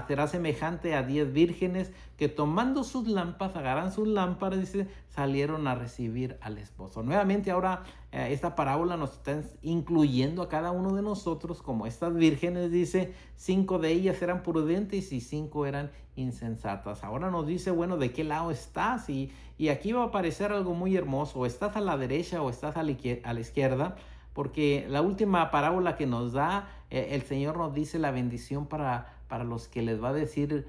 Speaker 1: Será semejante a 10 vírgenes que tomando sus lámparas, agarran sus lámparas, dice, salieron a recibir al esposo. Nuevamente ahora esta parábola nos está incluyendo a cada uno de nosotros como estas vírgenes. Dice, 5 de ellas eran prudentes y 5 eran insensatas. Ahora nos dice, bueno, ¿de qué lado estás? Y aquí va a aparecer algo muy hermoso. ¿Estás a la derecha o estás a la izquierda? Porque la última parábola que nos da, el Señor nos dice la bendición para los que les va a decir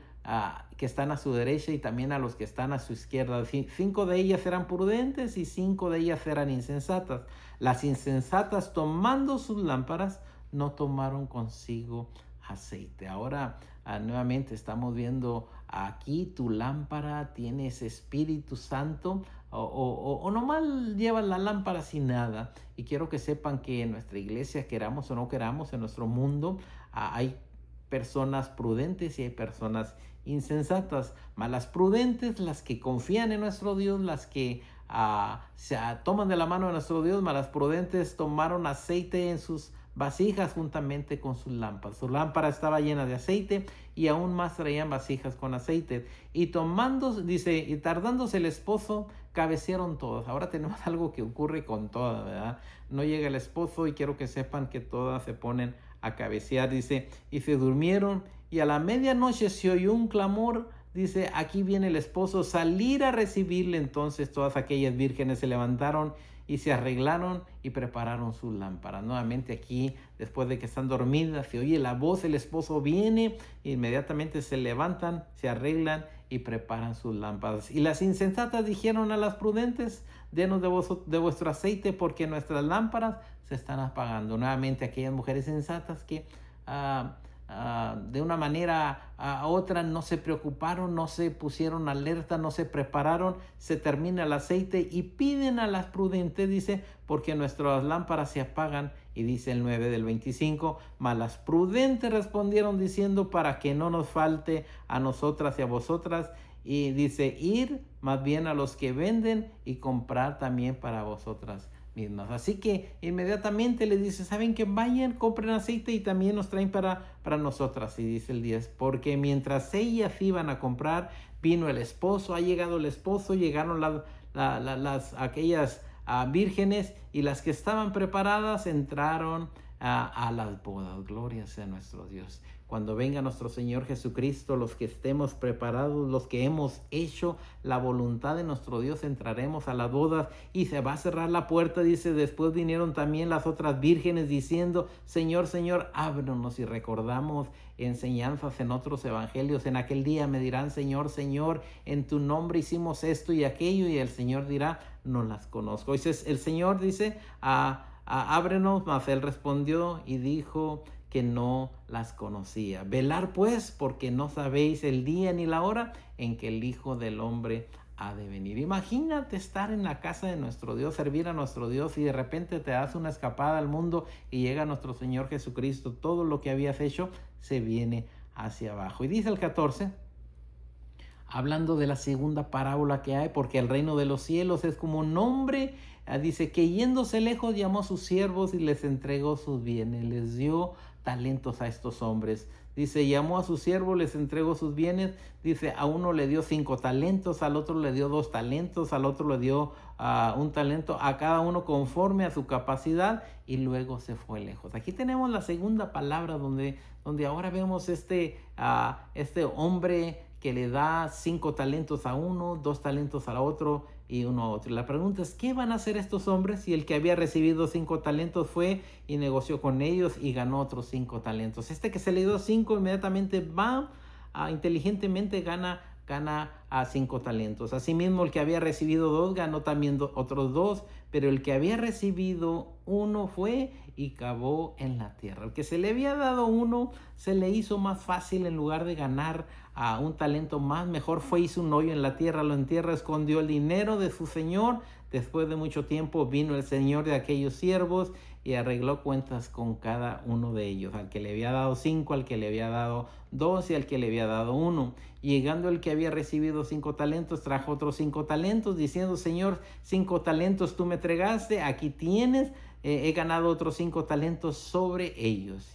Speaker 1: que están a su derecha y también a los que están a su izquierda. 5 de ellas eran prudentes y 5 de ellas eran insensatas. Las insensatas, tomando sus lámparas, no tomaron consigo aceite. Ahora nuevamente estamos viendo aquí tu lámpara, tienes Espíritu Santo o nomás llevas la lámpara sin nada. Y quiero que sepan que en nuestra iglesia, queramos o no queramos, en nuestro mundo hay personas prudentes y hay personas insensatas. Mas las prudentes, las que confían en nuestro Dios, las que se toman de la mano de nuestro Dios. Mas las prudentes tomaron aceite en sus vasijas juntamente con sus lámparas. Su lámpara estaba llena de aceite y aún más traían vasijas con aceite. Y dice, y tardándose el esposo, cabecearon todas. Ahora tenemos algo que ocurre con todas, ¿verdad? No llega el esposo y quiero que sepan que todas se ponen a cabecear. Dice, y se durmieron, y a la medianoche se oyó un clamor. Dice, aquí viene el esposo, salir a recibirle. Entonces todas aquellas vírgenes se levantaron y se arreglaron y prepararon sus lámparas. Nuevamente aquí, después de que están dormidas, se oye la voz, el esposo viene, inmediatamente se levantan, se arreglan y preparan sus lámparas. Y las insensatas dijeron a las prudentes, denos de vuestro aceite, porque nuestras lámparas se están apagando. Nuevamente aquellas mujeres sensatas que de una manera a otra no se preocuparon, no se pusieron alerta, no se prepararon, se termina el aceite y piden a las prudentes, dice, porque nuestras lámparas se apagan. Y dice el 9 del 25, mas las prudentes respondieron diciendo, para que no nos falte a nosotras y a vosotras. Y dice, ir más bien a los que venden y comprar también para vosotras mismas. Así que inmediatamente le dice, ¿saben qué? Vayan, compren aceite y también nos traen para nosotras. Y dice el 10, porque mientras ellas iban a comprar, vino el esposo, ha llegado el esposo, llegaron aquellas vírgenes y las que estaban preparadas entraron a las bodas. Gloria sea nuestro Dios. Cuando venga nuestro Señor Jesucristo, los que estemos preparados, los que hemos hecho la voluntad de nuestro Dios, entraremos a las bodas y se va a cerrar la puerta. Dice, después vinieron también las otras vírgenes diciendo, Señor, Señor, ábrenos. Y recordamos enseñanzas en otros evangelios. En aquel día me dirán, Señor, Señor, en tu nombre hicimos esto y aquello. Y el Señor dirá, no las conozco. Entonces el Señor dice, ábrenos, mas él respondió y dijo que no las conocía. Velar pues, porque no sabéis el día ni la hora en que el Hijo del Hombre ha de venir. Imagínate estar en la casa de nuestro Dios, servir a nuestro Dios y de repente te das una escapada al mundo y llega nuestro Señor Jesucristo. Todo lo que habías hecho se viene hacia abajo. Y dice el 14, hablando de la segunda parábola que hay, porque el reino de los cielos es como un hombre, dice que yéndose lejos llamó a sus siervos y les entregó sus bienes, les dio talentos a estos hombres. Dice, llamó a sus siervos, les entregó sus bienes. Dice, a uno le dio 5 talentos, al otro le dio 2 talentos, al otro le dio 1 talento, a cada uno conforme a su capacidad, y luego se fue lejos. Aquí tenemos la segunda palabra donde ahora vemos este hombre que le da 5 talentos a uno, 2 talentos al otro y 1 a otro. La pregunta es, ¿qué van a hacer estos hombres? Y el que había recibido 5 talentos fue y negoció con ellos y ganó otros 5 talentos. Este que se le dio 5 inmediatamente va, inteligentemente gana a 5 talentos. Asimismo, el que había recibido 2 ganó también otros 2, pero el que había recibido 1 fue y cavó en la tierra. El que se le había dado 1 se le hizo más fácil, en lugar de ganar a un talento más, mejor fue, hizo un hoyo en la tierra, lo entierra, escondió el dinero de su señor. Después de mucho tiempo vino el señor de aquellos siervos y arregló cuentas con cada uno de ellos, al que le había dado 5, al que le había dado 2 y al que le había dado 1. Llegando el que había recibido 5 talentos, trajo otros 5 talentos, diciendo, Señor, 5 talentos tú me entregaste, aquí tienes, he ganado otros 5 talentos sobre ellos.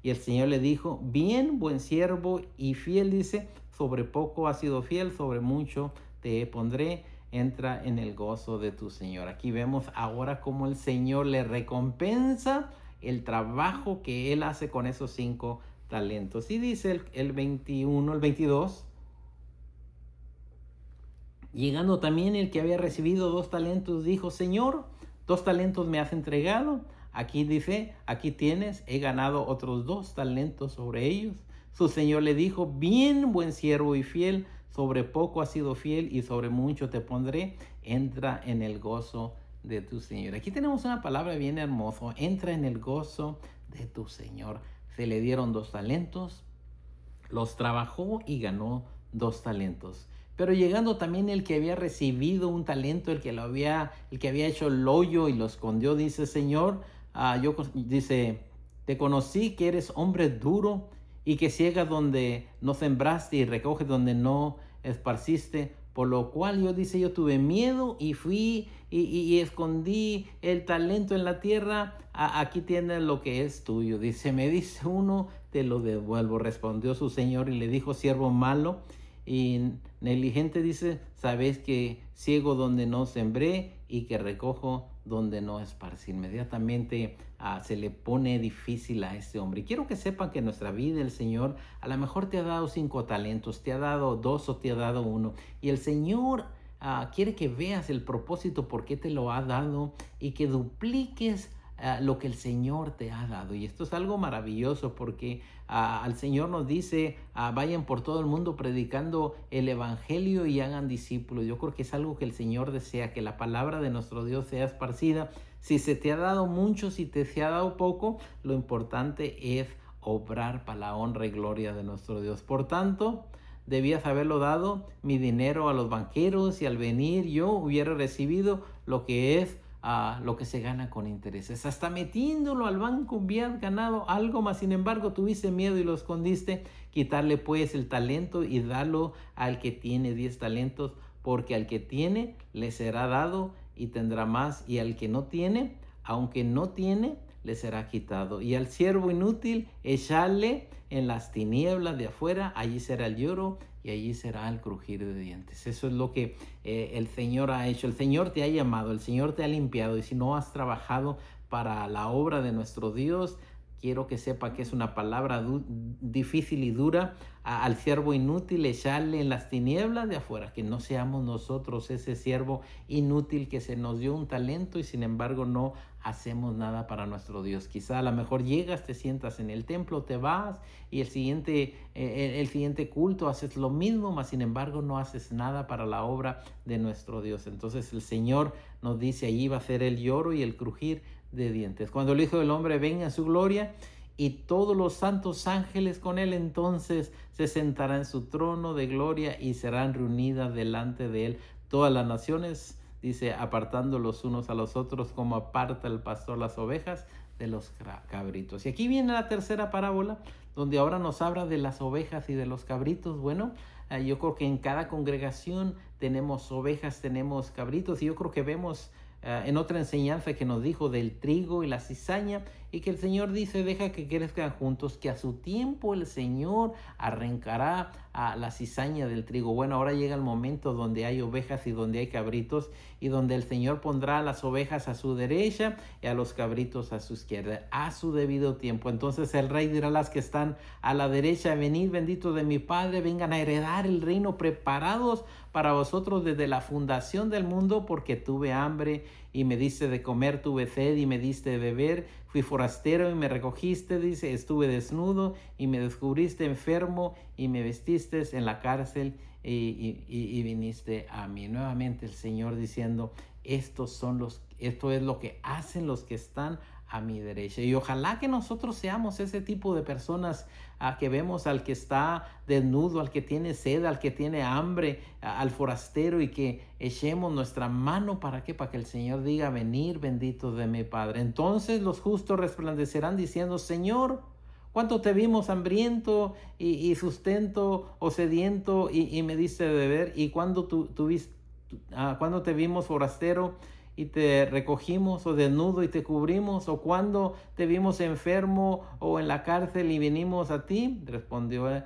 Speaker 1: Y el Señor le dijo, bien, buen siervo y fiel, dice, sobre poco has sido fiel, sobre mucho te pondré, entra en el gozo de tu Señor. Aquí vemos ahora cómo el Señor le recompensa el trabajo que él hace con esos 5 talentos. Y dice el 21, el 22, llegando también el que había recibido 2 talentos, dijo, Señor, 2 talentos me has entregado. Aquí dice, aquí tienes, he ganado otros 2 talentos sobre ellos. Su señor le dijo, bien, buen siervo y fiel, sobre poco has sido fiel y sobre mucho te pondré, entra en el gozo de tu Señor. Aquí tenemos una palabra bien hermosa, entra en el gozo de tu Señor. Se le dieron 2 talentos, los trabajó y ganó 2 talentos. Pero llegando también el que había recibido 1 talento, el que había hecho el hoyo y lo escondió, dice, Señor, dice, te conocí que eres hombre duro y que ciegas donde no sembraste y recoges donde no esparciste, por lo cual yo tuve miedo y fui y escondí el talento en la tierra. Aquí tienes lo que es tuyo. Dice, me dice uno, te lo devuelvo. Respondió su señor y le dijo, siervo malo y negligente, dice, sabes que ciego donde no sembré y que recojo donde no esparcí. Inmediatamente se le pone difícil a este hombre. Y quiero que sepan que en nuestra vida el Señor a lo mejor te ha dado 5 talentos, te ha dado 2 o te ha dado 1. Y el Señor quiere que veas el propósito por qué te lo ha dado y que dupliques lo que el Señor te ha dado. Y esto es algo maravilloso porque al Señor nos dice, vayan por todo el mundo predicando el evangelio y hagan discípulos. Yo creo que es algo que el Señor desea, que la palabra de nuestro Dios sea esparcida. Si se te ha dado mucho, si te se ha dado poco, lo importante es obrar para la honra y gloria de nuestro Dios. Por tanto, debías haberlo dado mi dinero a los banqueros y al venir yo hubiera recibido lo que es lo que se gana con intereses. Hasta metiéndolo al banco hubieras ganado algo, más sin embargo tuviste miedo y lo escondiste. Quitarle pues el talento y darlo al que tiene 10 talentos, porque al que tiene le será dado y tendrá más, y al que no tiene, aunque no tiene, le será quitado. Y al siervo inútil, echarle en las tinieblas de afuera, allí será el lloro y allí será el crujir de dientes. Eso es lo que el Señor ha hecho. El Señor te ha llamado, el Señor te ha limpiado, y si no has trabajado para la obra de nuestro Dios, quiero que sepa que es una palabra difícil y dura. Al siervo inútil echarle en las tinieblas de afuera, que no seamos nosotros ese siervo inútil que se nos dio un talento y sin embargo no hacemos nada para nuestro Dios. Quizá a lo mejor llegas, te sientas en el templo, te vas y el siguiente culto haces lo mismo, mas sin embargo no haces nada para la obra de nuestro Dios. Entonces el Señor nos dice, allí va a ser el lloro y el crujir de dientes. Cuando el Hijo del Hombre venga en su gloria y todos los santos ángeles con él, entonces se sentará en su trono de gloria y serán reunidas delante de él todas las naciones, dice, apartando los unos a los otros como aparta el pastor las ovejas de los cabritos. Y aquí viene la tercera parábola, donde ahora nos habla de las ovejas y de los cabritos. Bueno, yo creo que en cada congregación tenemos ovejas, tenemos cabritos, y yo creo que vemos en otra enseñanza que nos dijo del trigo y la cizaña, y que el Señor dice, deja que crezcan juntos, que a su tiempo el Señor arrancará a la cizaña del trigo. Bueno, ahora llega el momento donde hay ovejas y donde hay cabritos, y donde el Señor pondrá a las ovejas a su derecha y a los cabritos a su izquierda, a su debido tiempo. Entonces el Rey dirá a las que están a la derecha, venid benditos de mi Padre, vengan a heredar el reino preparados para vosotros desde la fundación del mundo, porque tuve hambre y me diste de comer, tuve sed y me diste de beber, fui forastero y me recogiste, dice, estuve desnudo y me descubriste, enfermo y me vestiste, en la cárcel y viniste a mí. Nuevamente el Señor diciendo, esto es lo que hacen los que están a mi derecha. Y ojalá que nosotros seamos ese tipo de personas que vemos al que está desnudo, al que tiene sed, al que tiene hambre, al forastero, y que echemos nuestra mano. ¿Para qué? Para que el Señor diga, venir benditos de mi Padre. Entonces los justos resplandecerán diciendo, Señor, ¿cuánto te vimos hambriento y sustento o sediento y me diste de beber? ¿Y cuándo cuando te vimos forastero y te recogimos, o desnudo y te cubrimos? ¿O cuando te vimos enfermo o en la cárcel y vinimos a ti? Respondió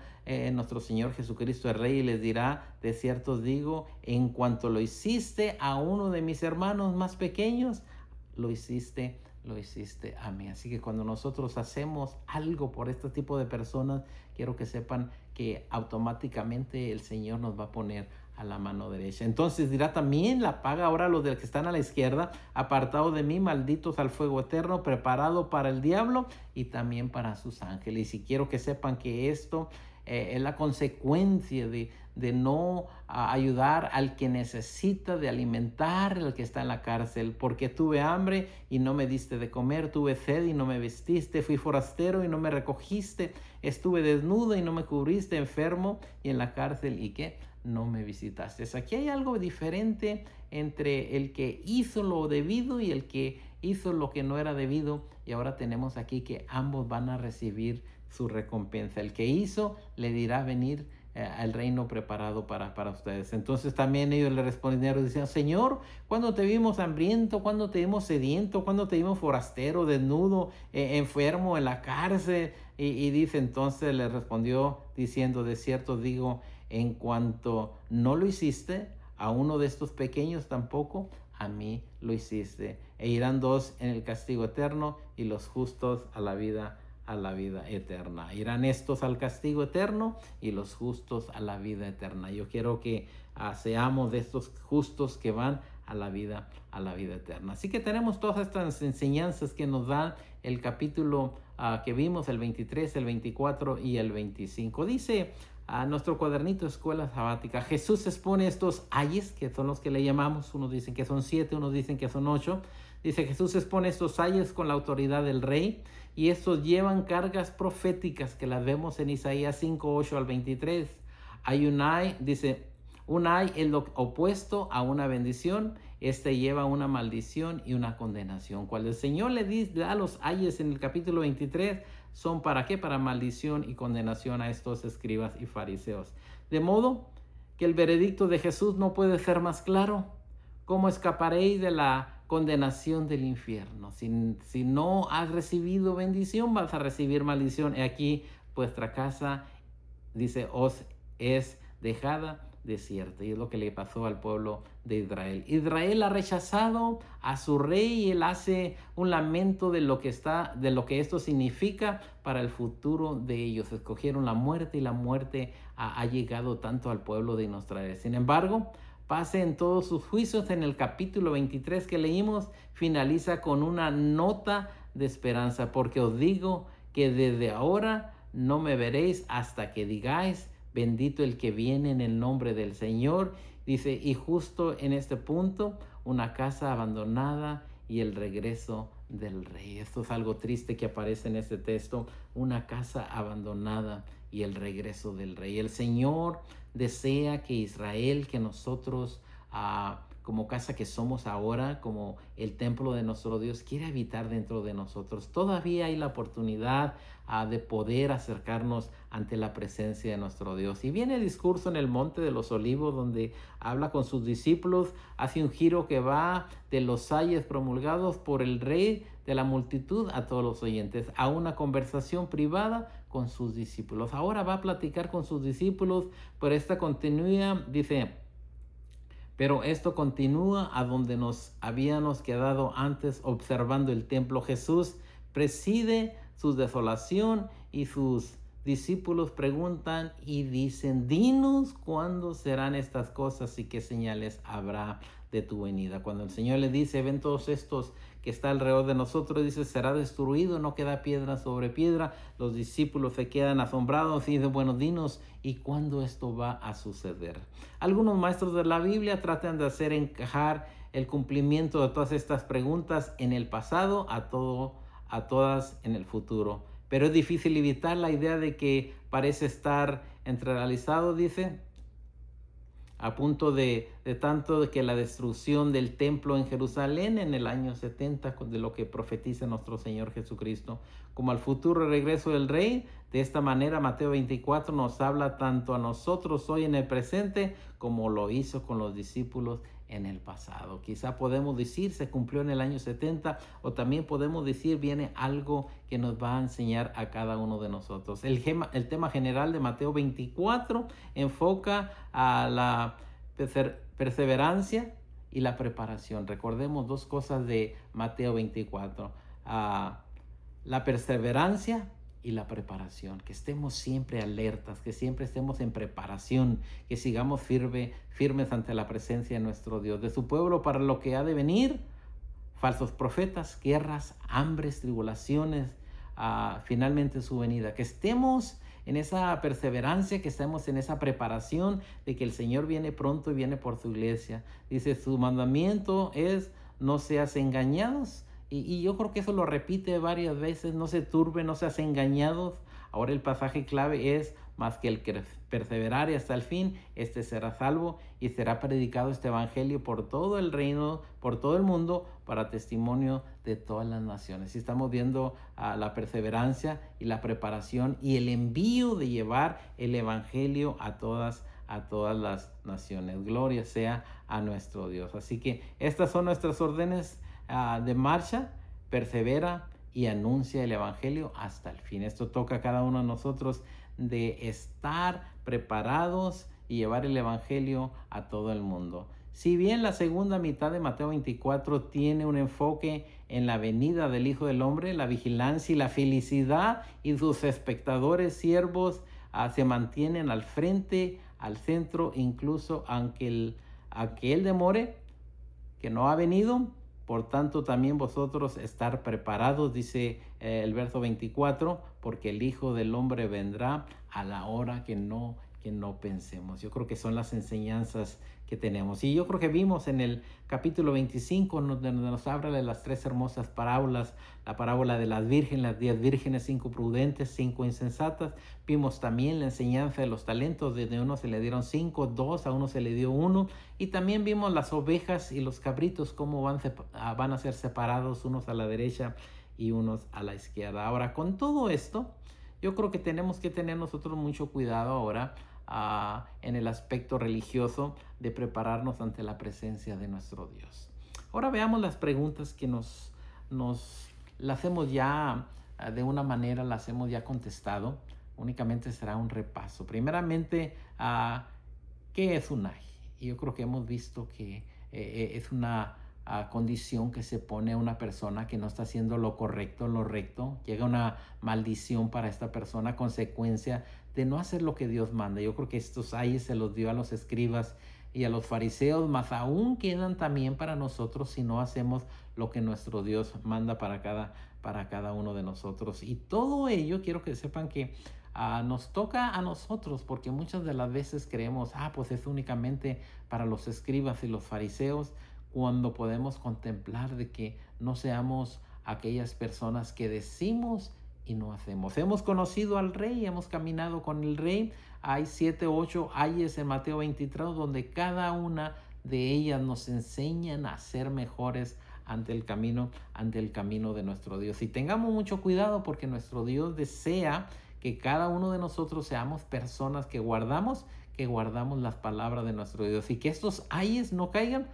Speaker 1: nuestro Señor Jesucristo el Rey, y les dirá, de cierto os digo, en cuanto lo hiciste a uno de mis hermanos más pequeños, lo hiciste a mí. Así que cuando nosotros hacemos algo por este tipo de personas, quiero que sepan que automáticamente el Señor nos va a poner a la mano derecha. Entonces dirá también la paga ahora a los que están a la izquierda, apartados de mí, malditos al fuego eterno, preparado para el diablo y también para sus ángeles. Y quiero que sepan que esto es la consecuencia de no ayudar al que necesita, de alimentar al que está en la cárcel. Porque tuve hambre y no me diste de comer, tuve sed y no me vestiste, fui forastero y no me recogiste, estuve desnudo y no me cubriste, enfermo y en la cárcel y ¿qué? No me visitaste. Aquí hay algo diferente entre el que hizo lo debido y el que hizo lo que no era debido, y ahora tenemos aquí que ambos van a recibir su recompensa. El que hizo le dirá, venir al reino preparado para ustedes. Entonces también ellos le respondieron diciendo, Señor, ¿cuándo te vimos hambriento? ¿Cuándo te vimos sediento? ¿Cuándo te vimos forastero, desnudo, enfermo, en la cárcel? Y dice, entonces le respondió diciendo, de cierto digo, en cuanto no lo hiciste a uno de estos pequeños, tampoco a mí lo hiciste. E irán dos en el castigo eterno y los justos a la vida eterna. Irán estos al castigo eterno y los justos a la vida eterna. Yo quiero que seamos de estos justos que van a la vida eterna. Así que tenemos todas estas enseñanzas que nos dan el capítulo que vimos, el 23, el 24 y el 25. Dice a nuestro cuadernito Escuela Sabática, Jesús expone estos ayes, que son los que le llamamos, unos dicen que son 7, unos dicen que son 8. Dice, Jesús expone estos ayes con la autoridad del Rey, y estos llevan cargas proféticas que las vemos en Isaías 5, 8 al 23. Hay un ay, dice, un ay es lo opuesto a una bendición, este lleva una maldición y una condenación. Cuando el Señor le da los ayes en el capítulo 23, son ¿para qué? Para maldición y condenación a estos escribas y fariseos. De modo que el veredicto de Jesús no puede ser más claro. ¿cómo escaparéis de la condenación del infierno? Si no has recibido bendición, vas a recibir maldición. Y aquí vuestra casa, dice, os es dejada desierta. Y es lo que le pasó al pueblo de Israel. Israel ha rechazado a su rey y él hace un lamento de lo que esto significa para el futuro de ellos. Escogieron la muerte y la muerte ha llegado tanto al pueblo de Israel. Sin embargo, pase en todos sus juicios. En el capítulo 23 que leímos, finaliza con una nota de esperanza, porque os digo que desde ahora no me veréis hasta que digáis, bendito el que viene en el nombre del Señor. Dice, y justo en este punto, una casa abandonada y el regreso del rey. Esto es algo triste que aparece en este texto, una casa abandonada y el regreso del rey. El Señor desea que Israel, que nosotros, como casa que somos ahora, como el templo de nuestro Dios, quiere habitar dentro de nosotros. Todavía hay la oportunidad de poder acercarnos ante la presencia de nuestro Dios. Y viene el discurso en el Monte de los Olivos, donde habla con sus discípulos, hace un giro que va de los ayes promulgados por el rey de la multitud a todos los oyentes, a una conversación privada con sus discípulos. Ahora va a platicar con sus discípulos, pero esta continúa, dice, pero esto continúa a donde nos habíamos quedado antes observando el templo. Jesús preside su desolación y sus discípulos preguntan y dicen, dinos cuándo serán estas cosas y qué señales habrá de tu venida. Cuando el Señor le dice, ven todos estos que está alrededor de nosotros, dice, será destruido, no queda piedra sobre piedra. Los discípulos se quedan asombrados y dicen, bueno, dinos, ¿y cuándo esto va a suceder? Algunos maestros de la Biblia tratan de hacer encajar el cumplimiento de todas estas preguntas en el pasado, a todas en el futuro. Pero es difícil evitar la idea de que parece estar entrelazado, dice, a punto de tanto de que la destrucción del templo en Jerusalén en el año 70, de lo que profetiza nuestro Señor Jesucristo, como al futuro regreso del Rey. De esta manera, Mateo 24 nos habla tanto a nosotros hoy en el presente, como lo hizo con los discípulos en el pasado. Quizá podemos decir se cumplió en el año 70, o también podemos decir viene algo que nos va a enseñar a cada uno de nosotros. El tema general de Mateo 24 enfoca a la perseverancia y la preparación. Recordemos dos cosas de Mateo 24. La perseverancia y la preparación, que estemos siempre alertas, que siempre estemos en preparación, que sigamos firmes ante la presencia de nuestro Dios, de su pueblo para lo que ha de venir, falsos profetas, guerras, hambres, tribulaciones, finalmente su venida, que estemos en esa perseverancia, que estemos en esa preparación de que el Señor viene pronto y viene por su iglesia. Dice, su mandamiento es, no seas engañados. Y yo creo que eso lo repite varias veces, no se turben, no seas engañados. Ahora el pasaje clave es, más que el que perseverare hasta el fin, este será salvo, y será predicado este evangelio por todo el reino, por todo el mundo, para testimonio de todas las naciones. Y estamos viendo la perseverancia y la preparación y el envío de llevar el evangelio a todas las naciones. Gloria sea a nuestro Dios. Así que estas son nuestras órdenes de marcha. Persevera y anuncia el evangelio hasta el fin. Esto toca a cada uno de nosotros, de estar preparados y llevar el evangelio a todo el mundo. Si bien la segunda mitad de Mateo 24 tiene un enfoque en la venida del Hijo del Hombre, la vigilancia y la felicidad, y sus espectadores, siervos, se mantienen al frente, al centro, incluso aunque Él demore, que no ha venido. Por tanto, también vosotros estar preparados, dice el verso 24, porque el Hijo del Hombre vendrá a la hora que no pensemos. Yo creo que son las enseñanzas que tenemos. Y yo creo que vimos en el capítulo 25, donde nos habla de las tres hermosas parábolas, la parábola de las vírgenes, las 10 vírgenes, 5 prudentes, 5 insensatas. Vimos también la enseñanza de los talentos, de uno se le dieron 5, 2, a uno se le dio 1. Y también vimos las ovejas y los cabritos, cómo van a ser separados, unos a la derecha y unos a la izquierda. Ahora, con todo esto, yo creo que tenemos que tener nosotros mucho cuidado ahora en el aspecto religioso de prepararnos ante la presencia de nuestro Dios. Ahora veamos las preguntas que nos las hemos ya, de una manera, las hemos ya contestado. Únicamente será un repaso. Primeramente, ¿qué es un ay? Y yo creo que hemos visto que es una condición que se pone a una persona que no está haciendo lo correcto, lo recto. Llega una maldición para esta persona, consecuencia de no hacer lo que Dios manda. Yo creo que estos ayes se los dio a los escribas y a los fariseos, más aún quedan también para nosotros si no hacemos lo que nuestro Dios manda para cada uno de nosotros. Y todo ello, quiero que sepan que nos toca a nosotros, porque muchas de las veces creemos, pues es únicamente para los escribas y los fariseos, cuando podemos contemplar de que no seamos aquellas personas que decimos y no hacemos. Hemos conocido al Rey, hemos caminado con el Rey. Hay 7, 8 ayes en Mateo 23, donde cada una de ellas nos enseñan a ser mejores ante el camino de nuestro Dios. Y tengamos mucho cuidado, porque nuestro Dios desea que cada uno de nosotros seamos personas que guardamos las palabras de nuestro Dios, y que estos ayes no caigan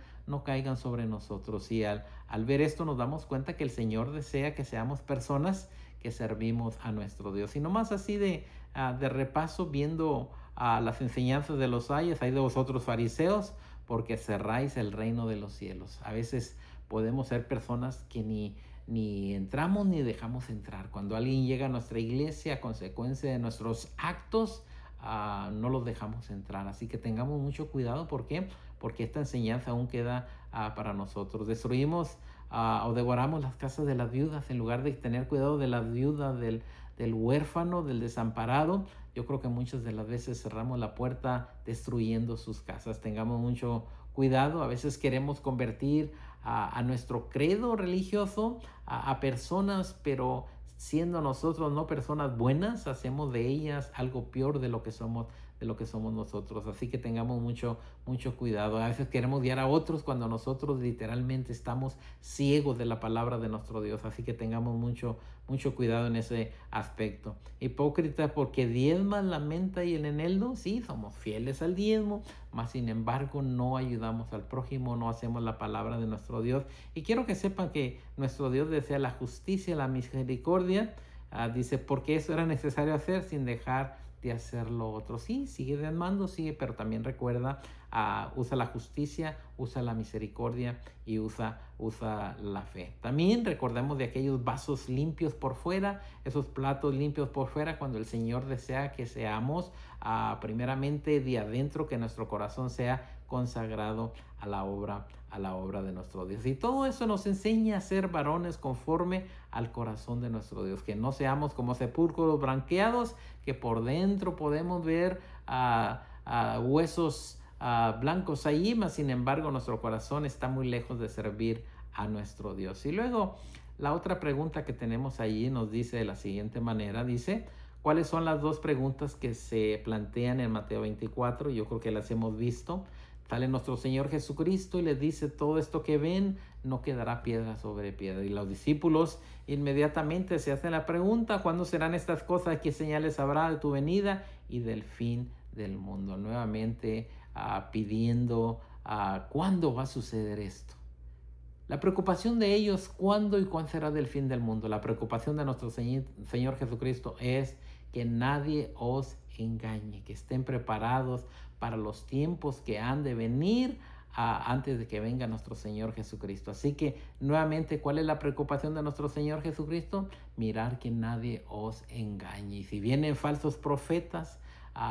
Speaker 1: sobre nosotros. Y al ver esto nos damos cuenta que el Señor desea que seamos personas que servimos a nuestro Dios. Y nomás así de repaso, viendo las enseñanzas de los ayes: hay de vosotros fariseos, porque cerráis el reino de los cielos. A veces podemos ser personas que ni entramos ni dejamos entrar. Cuando alguien llega a nuestra iglesia a consecuencia de nuestros actos, no los dejamos entrar. Así que tengamos mucho cuidado. ¿Por qué? Porque esta enseñanza aún queda para nosotros. Destruimos o devoramos las casas de las viudas en lugar de tener cuidado de las viudas, del huérfano, del desamparado. Yo creo que muchas de las veces cerramos la puerta destruyendo sus casas. Tengamos mucho cuidado. A veces queremos convertir a nuestro credo religioso a personas, pero siendo nosotros no personas buenas, hacemos de ellas algo peor de lo que somos nosotros. Así que tengamos mucho cuidado. A veces queremos guiar a otros cuando nosotros literalmente estamos ciegos de la palabra de nuestro Dios. Así que tengamos mucho cuidado en ese aspecto. Hipócrita, porque diezman la menta y el eneldo. Sí, somos fieles al diezmo, mas sin embargo no ayudamos al prójimo, no hacemos la palabra de nuestro Dios. Y quiero que sepan que nuestro Dios desea la justicia, la misericordia. Dice, porque eso era necesario hacer sin dejar de hacer lo otro. Sí, sigue diezmando, sigue, pero también recuerda, usa la justicia, usa la misericordia y usa la fe. También recordemos de aquellos vasos limpios por fuera, esos platos limpios por fuera, cuando el Señor desea que seamos primeramente de adentro, que nuestro corazón sea consagrado a la obra de nuestro Dios. Y todo eso nos enseña a ser varones conforme al corazón de nuestro Dios, que no seamos como sepulcros blanqueados, que por dentro podemos ver huesos blancos ahí, mas sin embargo nuestro corazón está muy lejos de servir a nuestro Dios. Y luego la otra pregunta que tenemos allí nos dice de la siguiente manera, dice: ¿cuáles son las dos preguntas que se plantean en Mateo 24? Yo creo que las hemos visto. Sale nuestro Señor Jesucristo y les dice: todo esto que ven no quedará piedra sobre piedra. Y los discípulos inmediatamente se hacen la pregunta: ¿cuándo serán estas cosas? ¿Qué señales habrá de tu venida y del fin del mundo? Nuevamente pidiendo ¿cuándo va a suceder esto? La preocupación de ellos, ¿cuándo y cuándo será del fin del mundo? La preocupación de nuestro Señor Jesucristo es que nadie os engañe, que estén preparados para los tiempos que han de venir antes de que venga nuestro Señor Jesucristo. Así que nuevamente, ¿cuál es la preocupación de nuestro Señor Jesucristo? Mirar que nadie os engañe. Y si vienen falsos profetas,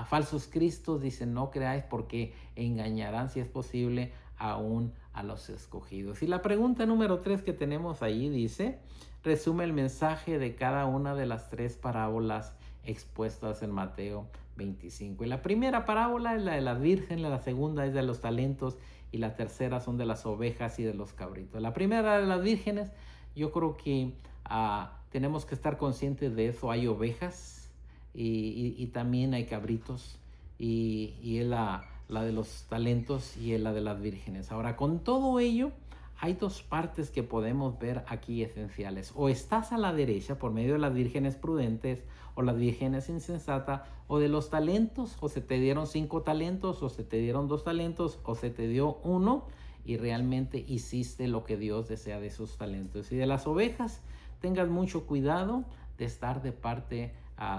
Speaker 1: falsos cristos, dicen: no creáis, porque engañarán, si es posible, aún a los escogidos. Y la pregunta número 3 que tenemos ahí dice: resume el mensaje de cada una de las 3 parábolas expuestas en Mateo 25. Y la primera parábola es la de las vírgenes, la segunda es de los talentos y la tercera son de las ovejas y de los cabritos. La primera de las vírgenes, yo creo que tenemos que estar conscientes de eso. Hay ovejas y también hay cabritos, y es la de los talentos y es la de las vírgenes. Ahora, con todo ello, hay dos partes que podemos ver aquí esenciales. O estás a la derecha por medio de las vírgenes prudentes o las vírgenes insensatas, o de los talentos, o se te dieron 5 talentos, o se te dieron 2 talentos, o se te dio uno y realmente hiciste lo que Dios desea de esos talentos. Y de las ovejas, tengas mucho cuidado de estar de parte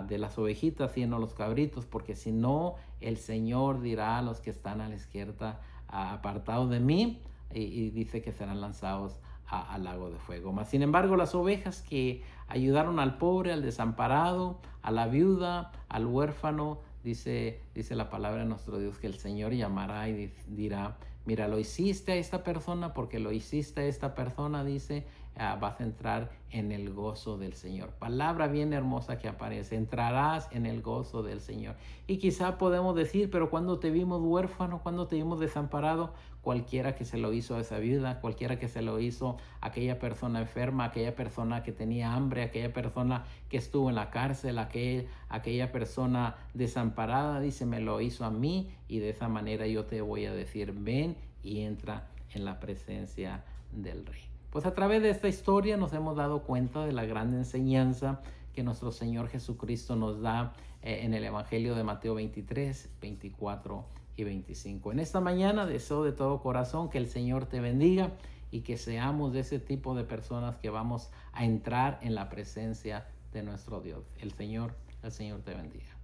Speaker 1: de las ovejitas y no los cabritos, porque si no, el Señor dirá a los que están a la izquierda, apartados de mí, y dice que serán lanzados al lago de fuego. Mas, sin embargo, las ovejas que ayudaron al pobre, al desamparado, a la viuda, al huérfano, dice la palabra de nuestro Dios que el Señor llamará y dirá, mira, lo hiciste a esta persona, porque lo hiciste a esta persona, dice, vas a entrar en el gozo del Señor. Palabra bien hermosa que aparece, entrarás en el gozo del Señor. Y quizá podemos decir, pero cuando te vimos huérfano, cuando te vimos desamparado, cualquiera que se lo hizo a esa viuda, cualquiera que se lo hizo a aquella persona enferma, aquella persona que tenía hambre, aquella persona que estuvo en la cárcel, aquella persona desamparada, dice, me lo hizo a mí, y de esa manera yo te voy a decir, ven y entra en la presencia del Rey. Pues a través de esta historia nos hemos dado cuenta de la gran enseñanza que nuestro Señor Jesucristo nos da en el Evangelio de Mateo 23, 24 y 25. En esta mañana deseo de todo corazón que el Señor te bendiga y que seamos de ese tipo de personas que vamos a entrar en la presencia de nuestro Dios. El Señor te bendiga.